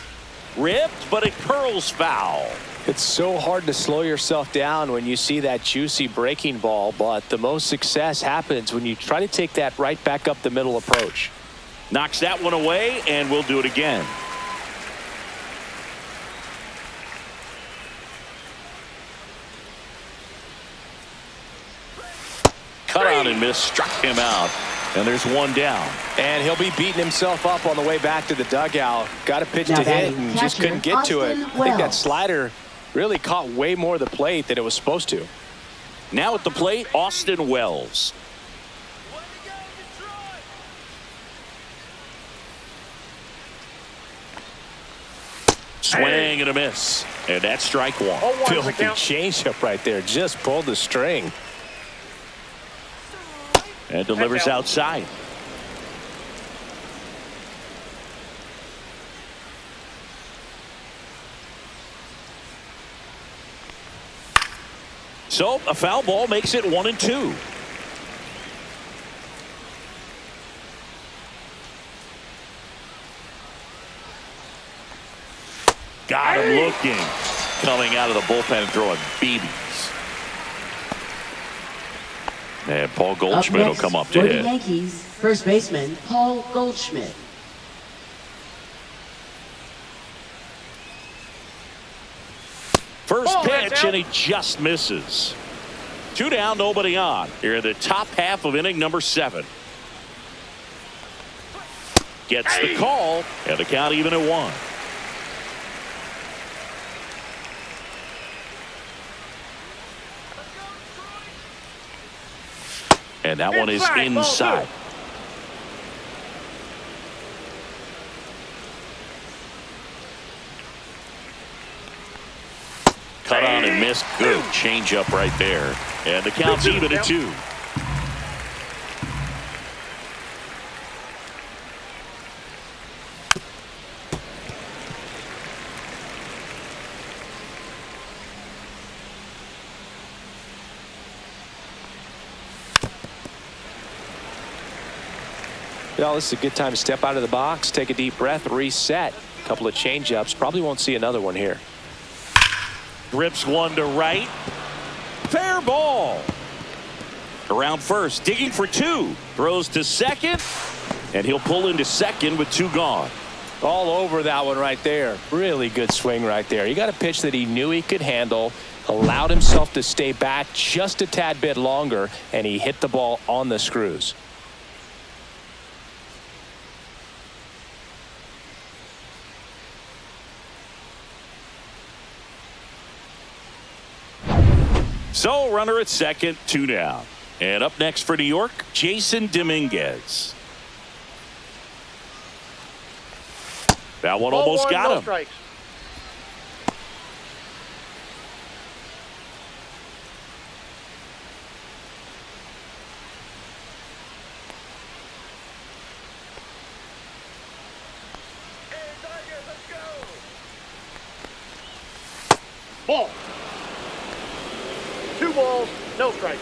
S1: Ripped, but it curls foul.
S2: It's so hard to slow yourself down when you see that juicy breaking ball, but the most success happens when you try to take that right back up the middle approach.
S1: Knocks that one away, and we'll do it again. Cut out and miss, struck him out. And there's one down.
S2: And he'll be beating himself up on the way back to the dugout. Got a pitch
S3: Now
S2: to hit
S3: batting
S2: and just
S3: catcher,
S2: couldn't get to it.
S3: Austin
S2: I think that
S3: Wells.
S2: slider really caught way more of the plate than it was supposed to.
S1: Now at the plate, Austin Wells. Swing and a miss. And that's strike one.
S4: 0-1's the
S2: Filthy
S4: count.
S2: changeup right there. Just pulled the string.
S1: And delivers outside. So a foul ball makes it 1-2. Got him looking. Coming out of the bullpen and throwing BBs. And Paul Goldschmidt will come up to
S3: for the
S1: hit.
S3: Yankees, first baseman Paul Goldschmidt.
S1: First
S4: Ball, that's
S1: pitch,
S4: out.
S1: and he just misses. 2 down, nobody on. Here in the top half of inning number 7. Gets the call, and the count even at 1. And that one is
S4: Inside, ball
S1: inside. Cut on and missed. Good changeup right there. And the count's even at 2.
S2: Well, this is a good time to step out of the box, take a deep breath, reset. A couple of changeups. Probably won't see another one here.
S1: Grips one to right. Fair ball. Around first, digging for 2. Throws to second, and he'll pull into second with 2 gone.
S2: All over that one right there. Really good swing right there. He got a pitch that he knew he could handle, allowed himself to stay back just a tad bit longer, and he hit the ball on the screws.
S1: So runner at second, 2 down. And up next for New York, Jason Dominguez. That one almost
S4: 0-1,
S1: got
S4: no
S1: him.
S4: strikes. Ball. 2 balls, no strikes.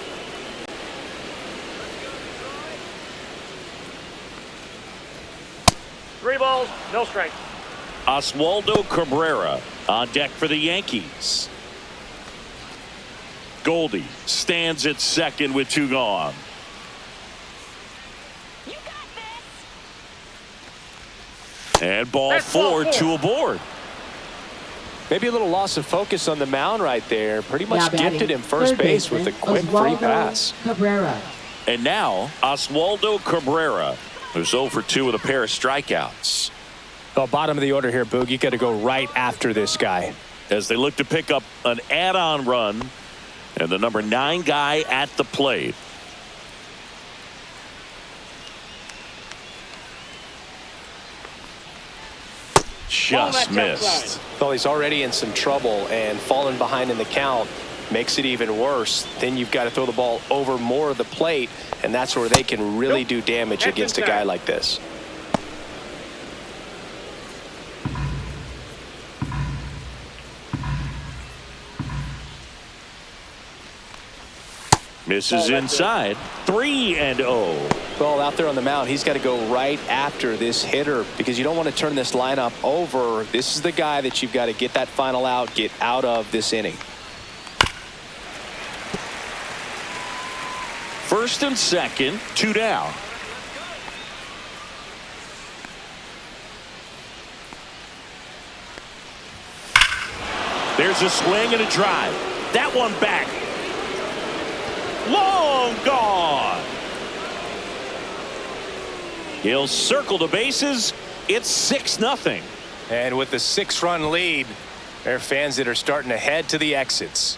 S4: Three balls, no strikes.
S1: Oswaldo Cabrera on deck for the Yankees. Goldie stands at second with 2 gone. And ball 4, 2 aboard.
S2: Maybe a little loss of focus on the mound right there. Pretty much
S3: Now
S2: gifted him first base with a quick free pass.
S3: Cabrera.
S1: And now Oswaldo Cabrera, who's 0 for 2 with a pair of strikeouts.
S2: Well, bottom of the order here, Boog. You got to go right after this guy.
S1: As they look to pick up an add-on run, and the number 9 guy at the plate. Just missed.
S2: Well, he's already in some trouble, and falling behind in the count makes it even worse. Then you've got to throw the ball over more of the plate, and that's where they can really do damage against a guy like this.
S1: Misses inside. 3-0.
S2: Well, out there on the mound, he's got to go right after this hitter because you don't want to turn this lineup over. This is the guy that you've got to get that final out, get out of this inning.
S1: First and second, 2 down. There's a swing and a drive. That one back. Long gone. He'll circle the bases. It's 6-0.
S2: And with the 6-run lead, there are fans that are starting to head to the exits.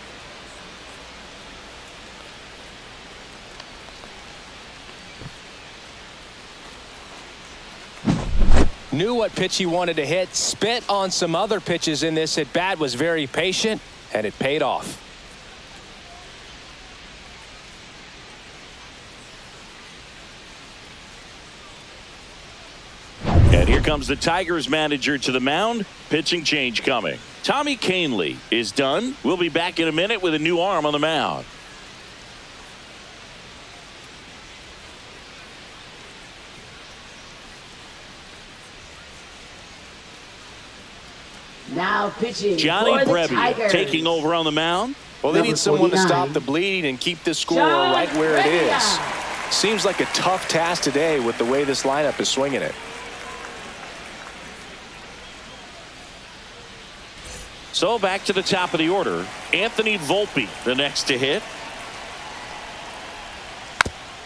S2: Knew what pitch he wanted to hit, spit on some other pitches in this at bat, was very patient, and it paid off.
S1: And here comes the Tigers manager to the mound. Pitching change coming. Tommy Kahnle is done. We'll be back in a minute with a new arm on the mound.
S3: Now pitching
S1: Johnny
S3: for the
S1: Brebbia
S3: Tigers.
S1: taking over on the mound.
S2: Well, they
S3: Number
S2: need someone to
S3: 49.
S2: stop the bleeding and keep the score
S3: John
S2: right where it is.
S3: Brebbia.
S2: Seems like a tough task today with the way this lineup is swinging it.
S1: So back to the top of the order. Anthony Volpe, the next to hit.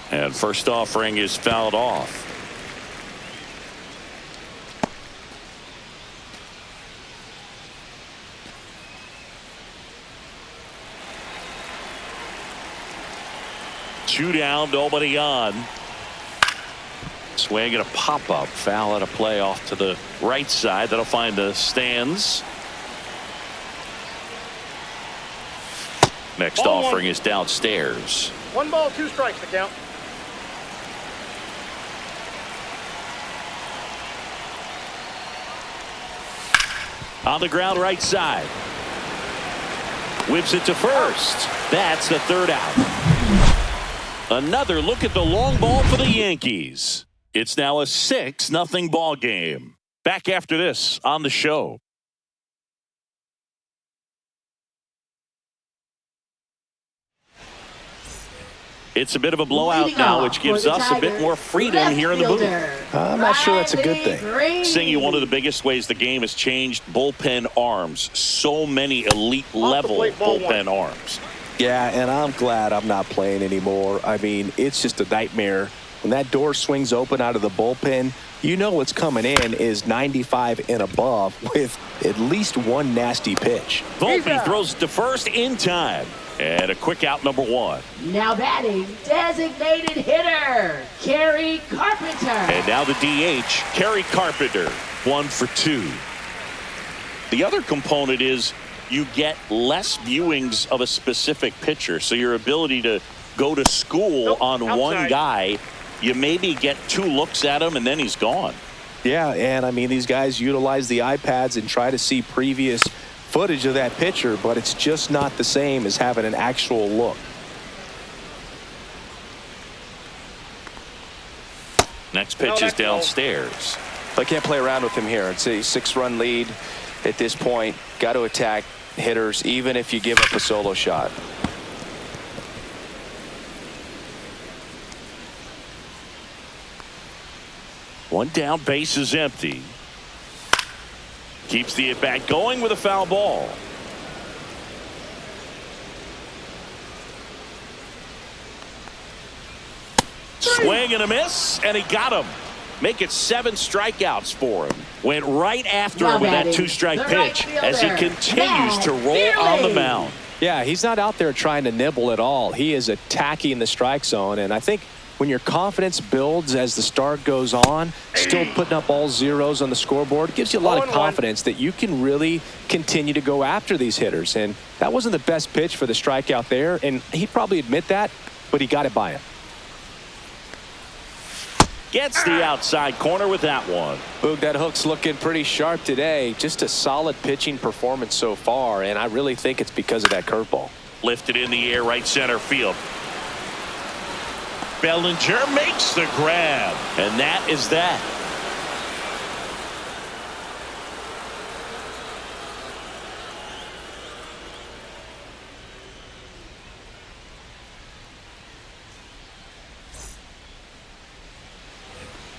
S1: And first offering is fouled off. Two down, nobody on. Swing and a pop-up. Foul at a play off to the right side. That'll find the stands. Next
S4: Ball
S1: offering
S4: 1.
S1: is downstairs.
S4: 1 ball, 2 strikes to count.
S1: On the ground right side. Whips it to first. That's the 3rd out. Another look at the long ball for the Yankees. It's now a 6-0 ball game. Back after this on the show. It's a bit of a blowout
S3: Leading
S1: now,
S3: off
S1: which gives
S3: for the
S1: us a bit
S3: Tigers,
S1: more freedom
S3: left
S1: here in the booth.
S3: fielder,
S2: I'm not sure that's a good thing.
S3: Riley
S1: Singy, one of the biggest ways the game has changed bullpen arms. So many elite level
S4: plate, ball
S1: bullpen arms.
S5: Yeah, and I'm glad I'm not playing anymore. I mean, it's just a nightmare. When that door swings open out of the bullpen, you know what's coming in is 95 and above with at least one nasty pitch.
S1: Volpe throws to first in time. And a quick out, number 1.
S3: Now batting, designated hitter, Kerry Carpenter.
S1: And now the DH, Kerry Carpenter, 1 for 2. The other component is you get less viewings of a specific pitcher. So your ability to go to school on one
S4: outside.
S1: guy, you maybe get 2 looks at him and then he's gone.
S5: Yeah, and I mean, these guys utilize the iPads and try to see previous
S2: footage of that pitcher, but it's just not the same as having an actual look.
S1: Next pitch is downstairs.
S5: I can't play around with him here. It's a 6-run lead at this point. Got to attack hitters even if you give up a solo shot.
S1: One down, base is empty. Keeps the at-bat going with a foul ball. Swing and a miss, and he got him. Make it 7 strikeouts for him. Went right after him with that 2-strike pitch as he continues to roll on the mound.
S2: Yeah, he's not out there trying to nibble at all. He is attacking the strike zone, and I think when your confidence builds as the start goes on, still putting up all zeros on the scoreboard, gives you a lot of confidence that you can really continue to go after these hitters. And that wasn't the best pitch for the strikeout there, and he'd probably admit that, but he got it by him.
S1: Gets the outside corner with that one.
S5: Boog, that hook's looking pretty sharp today. Just a solid pitching performance so far, and I really think it's because of that curveball.
S1: Lifted in the air, right center field. Bellinger makes the grab, and that is that.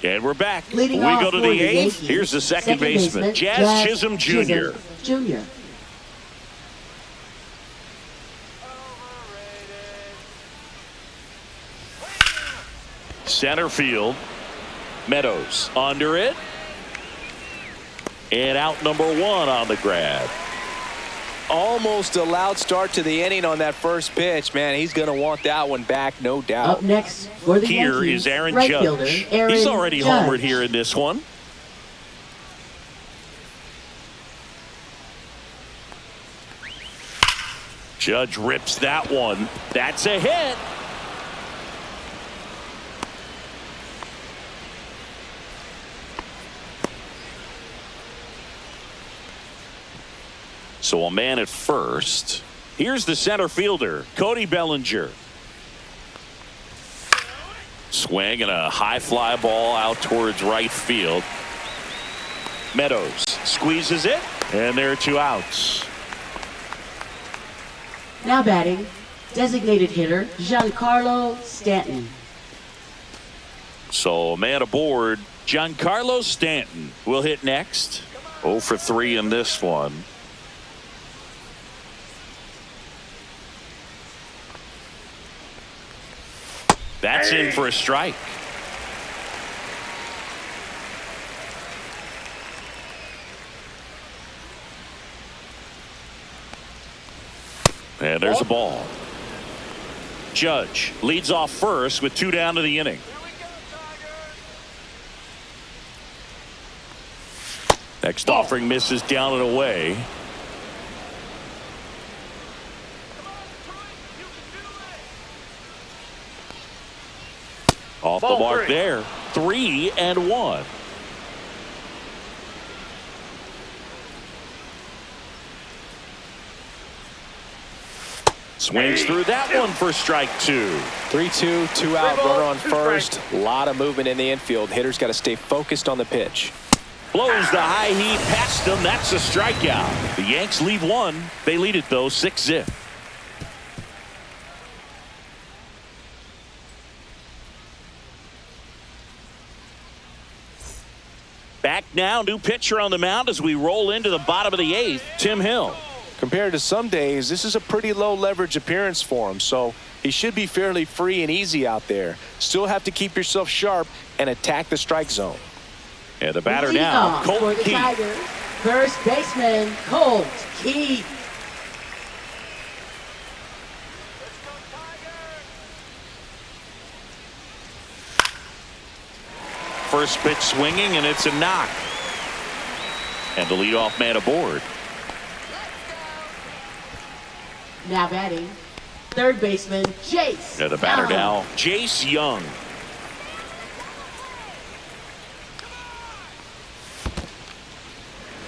S1: And we're back.
S3: Leading
S1: We
S3: off
S1: go to
S3: for
S1: the
S3: the
S1: 8th.
S3: Yankees,
S1: Here's the second baseman, Jazz Chisholm Jr. Center field. Meadows under it. And out number 1 on the grab.
S5: Almost a loud start to the inning on that first pitch. Man, he's going to want that one back, no doubt.
S3: Up next for the
S1: Here
S3: Yankees,
S1: is Aaron
S3: right
S1: Judge.
S3: fielder, Aaron
S1: He's already
S3: Judge.
S1: homered here in this one. Judge rips that one. That's a hit. So a man at first. Here's the center fielder, Cody Bellinger. Swing and a high fly ball out towards right field. Meadows squeezes it, and there are 2 outs.
S3: Now batting, designated hitter Giancarlo Stanton.
S1: So a man aboard, Giancarlo Stanton will hit next. 0 for 3 in this one. That's in for a strike. And there's a ball. Judge leads off first with 2 down to the inning. Next offering misses down and away. Off the mark there. 3-1. Swings through that one for strike 2.
S2: 3-2, 2 out, runner on first. A lot of movement in the infield. Hitters got to stay focused on the pitch.
S1: Blows the high heat past him. That's a strikeout. The Yanks leave 1. They lead it though 6-0. Back now, new pitcher on the mound as we roll into the bottom of the 8th, Tim Hill.
S2: Compared to some days, this is a pretty low leverage appearance for him, so he should be fairly free and easy out there. Still have to keep yourself sharp and attack the strike zone.
S1: And the batter
S3: Leading
S1: now,
S3: off
S1: Colt
S3: for the
S1: Keith.
S3: Tigers, first baseman Colt Keith.
S1: First pitch swinging, and it's a knock. And the leadoff man aboard.
S3: Now batting, third baseman Jace.
S1: And the batter
S3: Young.
S1: now, Jace Young.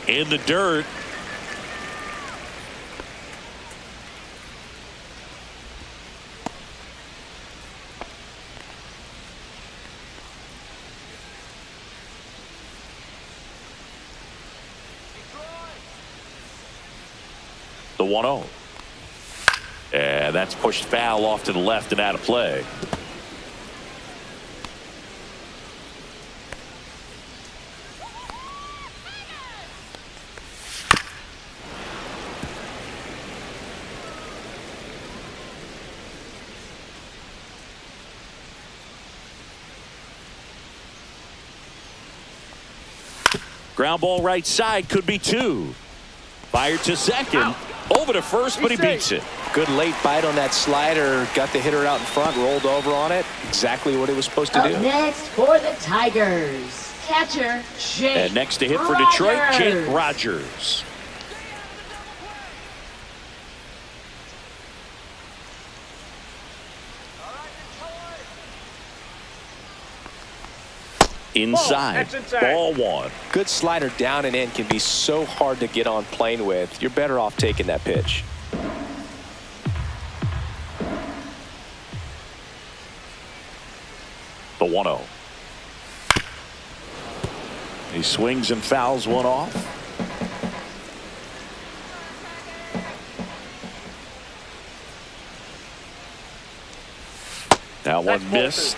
S1: In the dirt. The 1-0. And that's pushed foul off to the left and out of play. Ground ball right side, could be 2. Fired to second. Over to first, but he beats it.
S5: Good late bite on that slider. Got the hitter out in front, rolled over on it. Exactly what it was supposed to do.
S3: Next for the Tigers, catcher Jake
S1: And next to hit for Detroit, Jake Rogers. Inside. Ball 1.
S5: Good slider down and in can be so hard to get on plane with. You're better off taking that pitch.
S1: The 1-0. He swings and fouls one off. Now one missed.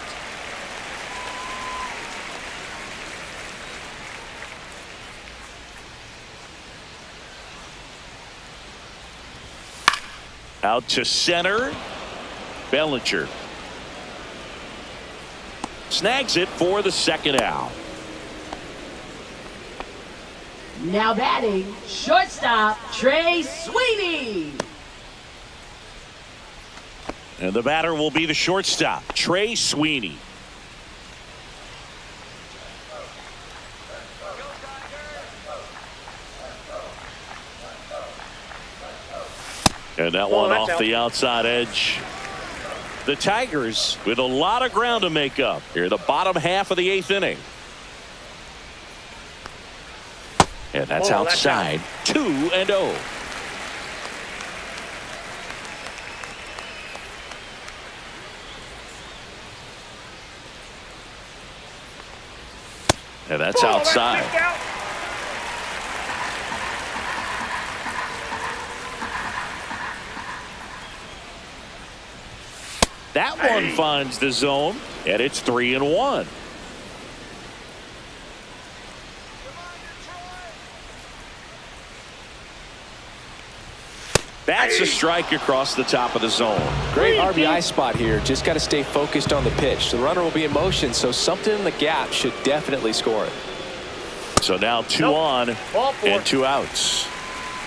S1: Out to center. Bellinger snags it for the second out.
S3: Now batting, shortstop Trey Sweeney.
S1: And the batter will be the shortstop, Trey Sweeney. And that one off the outside edge. The Tigers with a lot of ground to make up here, the bottom half of the 8th inning. And that's outside. 2-0. And that's outside. That one finds the zone, and it's 3-1. That's a strike across the top of the zone.
S5: Great RBI spot here. Just got to stay focused on the pitch. The runner will be in motion, so something in the gap should definitely score it.
S1: So now 2 on and 2 outs.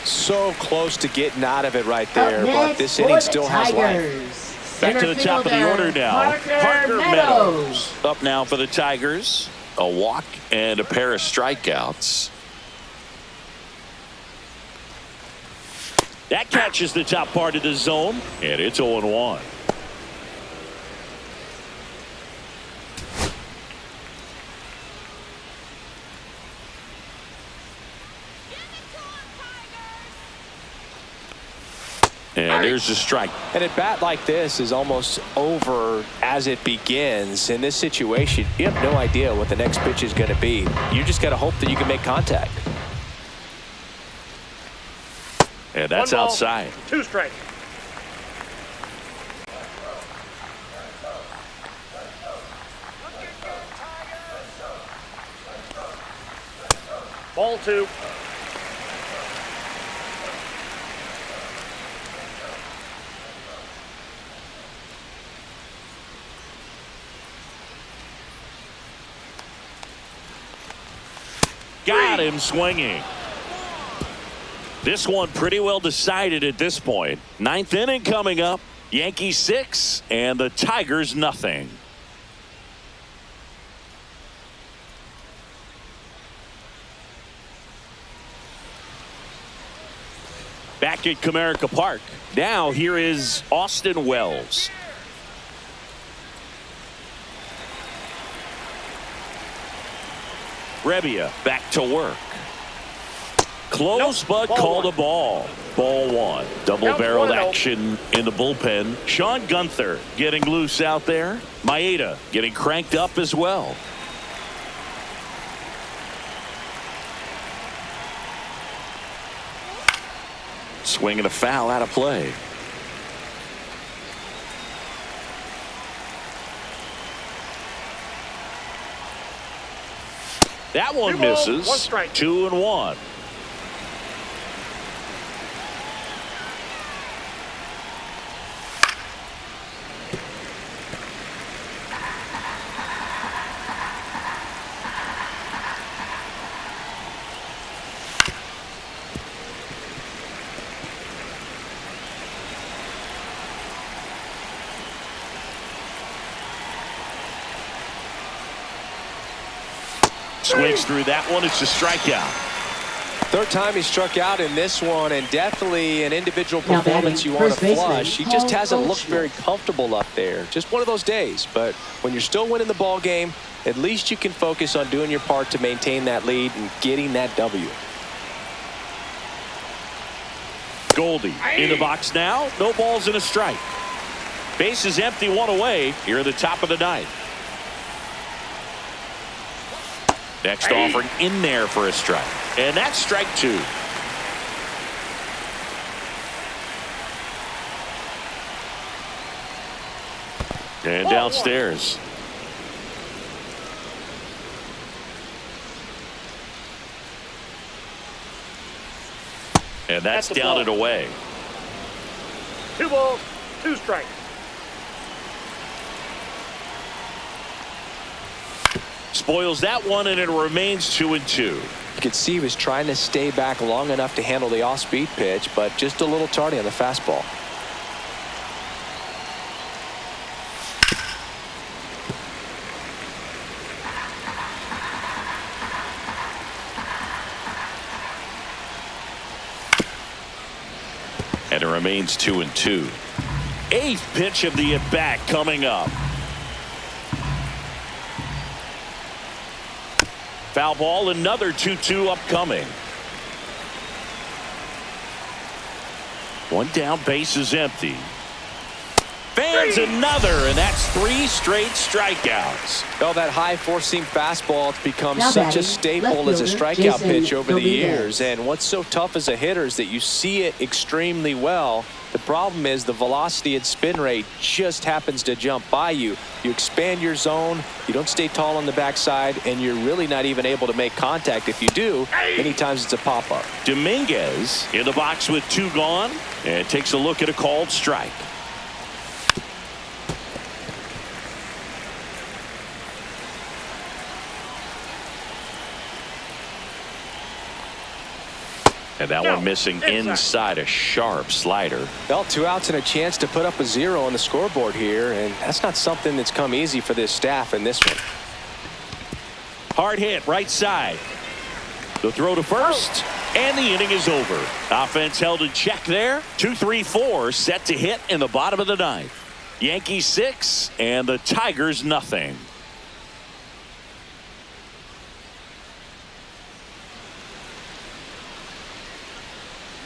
S5: So close to getting out of it right there, but this inning still has life.
S1: Back to the top of the order now. Parker Meadows up now for the Tigers. A walk and a pair of strikeouts. That catches the top part of the zone, and it's 0-1. And there's a strike.
S5: And a bat like this is almost over as it begins. In this situation, you have no idea what the next pitch is going to be. You just got to hope that you can make contact.
S1: And that's outside.
S4: 2 strikes. Ball 2.
S1: Got him swinging. This one pretty well decided at this point. 9th inning coming up. Yankees 6 and the Tigers nothing. Back at Comerica Park. Now here is Austin Wells. Rebbia back to work. Close, but called a ball. Ball 1. Double-barreled action in the bullpen. Sean Gunther getting loose out there. Maeda getting cranked up as well. Swing and a foul out of play. That one
S4: 2 balls,
S1: misses.
S4: 1 strike.
S1: 2-1. Swings through that one. It's a strikeout.
S5: Third time he struck out in this one, and definitely an individual
S3: Now
S5: performance
S3: batting,
S5: you want
S3: first
S5: to
S3: baseman,
S5: flush. He just
S3: Paul
S5: hasn't looked
S3: Goldschmidt.
S5: very comfortable up there. Just one of those days. But when you're still winning the ball game, at least you can focus on doing your part to maintain that lead and getting that W.
S1: Goldie in the box now. No balls and a strike. Base is empty, 1 away here at the top of the 9th. Next offering in there for a strike. And that's strike 2. And downstairs. And that's
S4: That's a
S1: down
S4: ball.
S1: and away.
S4: 2 balls, 2 strikes.
S1: Spoils that one, and it remains 2-2.
S5: You could see he was trying to stay back long enough to handle the off-speed pitch, but just a little tardy on the fastball.
S1: And it remains 2-2. 8th pitch of the at-bat coming up. Foul ball, another 2-2 upcoming. 1 down, base is empty. Fans another, and that's 3 straight strikeouts.
S5: Well, that high four-seam fastball has become
S3: Now
S5: such a
S3: batting,
S5: staple
S3: left
S5: as a
S3: fielder,
S5: strikeout
S3: Jason
S5: pitch over the
S3: Dominguez.
S5: years. And what's so tough as a hitter is that you see it extremely well. The problem is the velocity and spin rate just happens to jump by you. You expand your zone, you don't stay tall on the backside, and you're really not even able to make contact. If you do, many times it's a pop-up.
S1: Dominguez in the box with 2 gone, and takes a look at a called strike. And that one missing inside, a sharp slider.
S5: Well, 2 outs and a chance to put up a 0 on the scoreboard here, and that's not something that's come easy for this staff in this one.
S1: Hard hit, right side. The throw to first, and the inning is over. Offense held in check there. 2-3-4 set to hit in the bottom of the 9th. Yankees 6 and the Tigers nothing.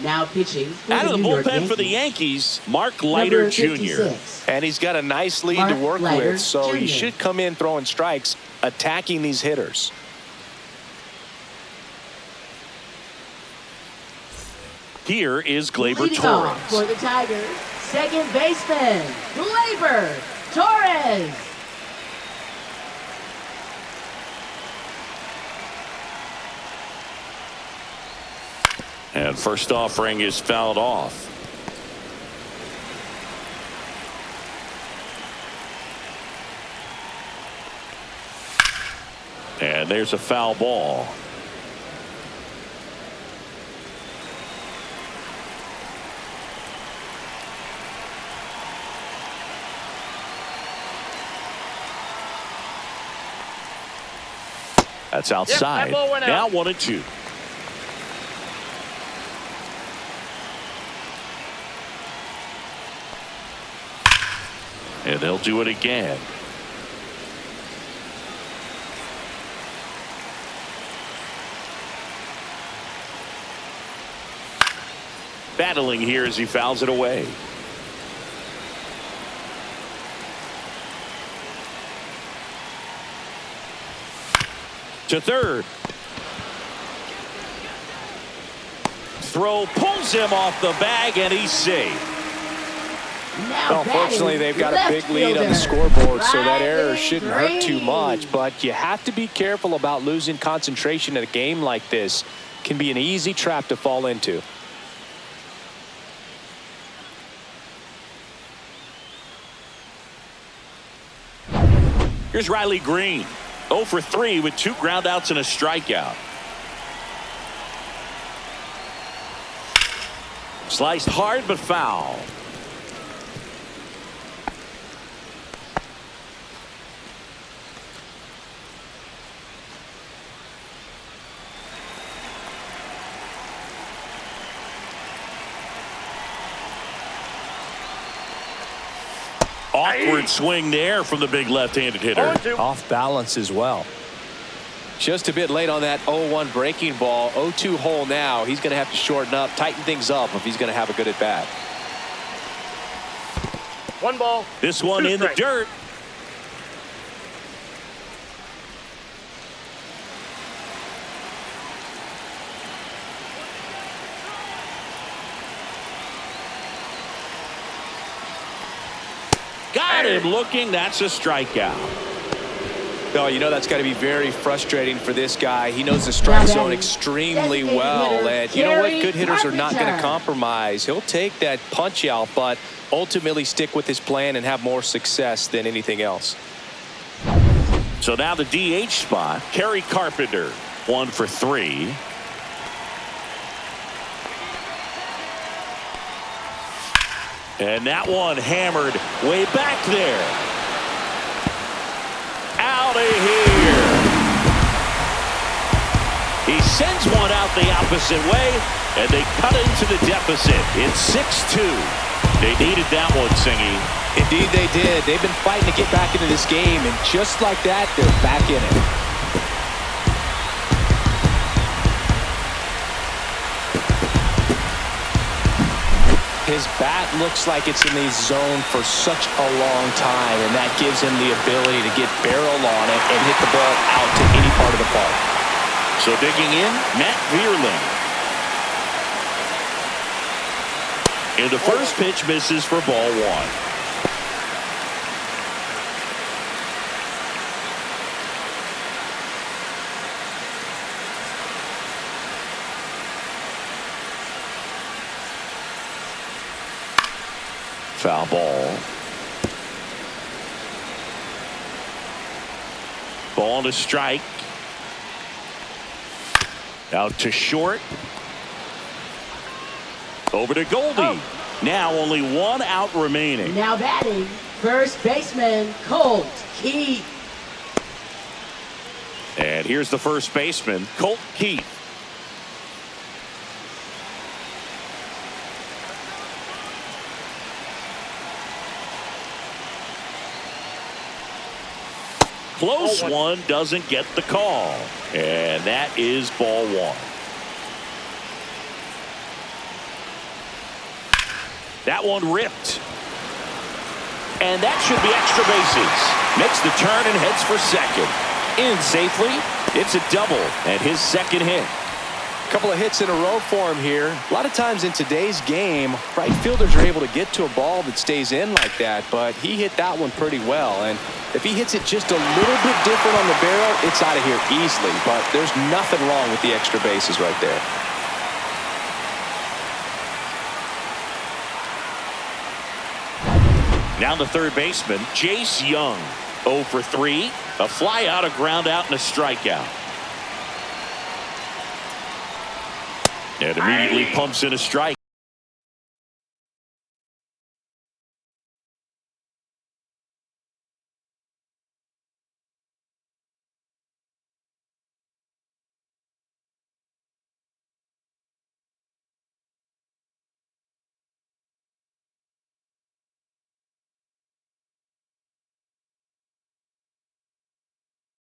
S3: Now pitching for
S1: Out
S3: the
S1: of the
S3: New York
S1: bullpen for the
S3: Yankees.
S1: Yankees, Mark Leiter
S3: Number
S1: Jr.
S3: 56.
S5: And he's got a nice lead
S3: Mark
S5: to work
S3: Leiter
S5: with, so he
S3: Jr.
S5: should come in throwing strikes, attacking these hitters.
S1: Here is Gleyber
S3: Leading off for
S1: Torres.
S3: the Tigers, second baseman, Gleyber Torres.
S1: And first offering is fouled off. And there's a foul ball. That's outside.
S4: ball went
S1: Now
S4: out.
S1: 1-2. And they'll do it again. Battling here as he fouls it away. To third. throw pulls him off the bag, and he's safe.
S3: Now
S2: Fortunately, they've got a
S3: left
S2: big lead on the
S3: fielder,
S2: scoreboard, so that error
S3: Riley
S2: shouldn't hurt too
S3: Green.
S2: much. But you have to be careful about losing concentration in a game like this. Can be an easy trap to fall into.
S1: Here's Riley Green, 0 for 3 with 2 groundouts and a strikeout. Sliced hard but foul. Awkward swing there from the big left-handed hitter.
S2: Off balance as well. Just a bit late on that 0-1 breaking ball. 0-2 hole now. He's going to have to shorten up, tighten things up if he's going to have a good at bat.
S4: 1 ball.
S1: This one
S4: 2
S1: in the
S4: strikes.
S1: dirt. Got him looking. That's a strikeout.
S2: Oh, you know that's got to be very frustrating for this guy. He knows the strike zone extremely well. And you know what? Good hitters are not going to compromise. He'll take that punch out, but ultimately stick with his plan and have more success than anything else.
S1: So now the DH spot. Kerry Carpenter, 1 for 3. And that one hammered way back there. Out of here. He sends one out the opposite way, and they cut into the deficit. It's 6-2. They needed that one, Singy.
S2: Indeed they did. They've been fighting to get back into this game, and just like that, they're back in it. His bat looks like it's in the zone for such a long time, and that gives him the ability to get barrel on it and hit the ball out to any part of the park.
S1: So digging in, Matt Vierling. And the first pitch misses for ball 1. Foul ball. Ball to strike. Out to short. Over to Goldie. Now only 1 out remaining.
S3: Now batting, first baseman Colt Keith.
S1: And here's the first baseman, Colt Keith. Close one, doesn't get the call. And that is ball 1. That one ripped. And that should be extra bases. Makes the turn and heads for second. In safely. It's a double and his second hit.
S2: Couple of hits in a row for him here. A lot of times in today's game, right fielders are able to get to a ball that stays in like that, but he hit that one pretty well. And if he hits it just a little bit different on the barrel, it's out of here easily. But there's nothing wrong with the extra bases right there.
S1: Now the third baseman, Jace Young, 0 for 3. A fly out, a ground out, and a strikeout. And immediately pumps in a strike.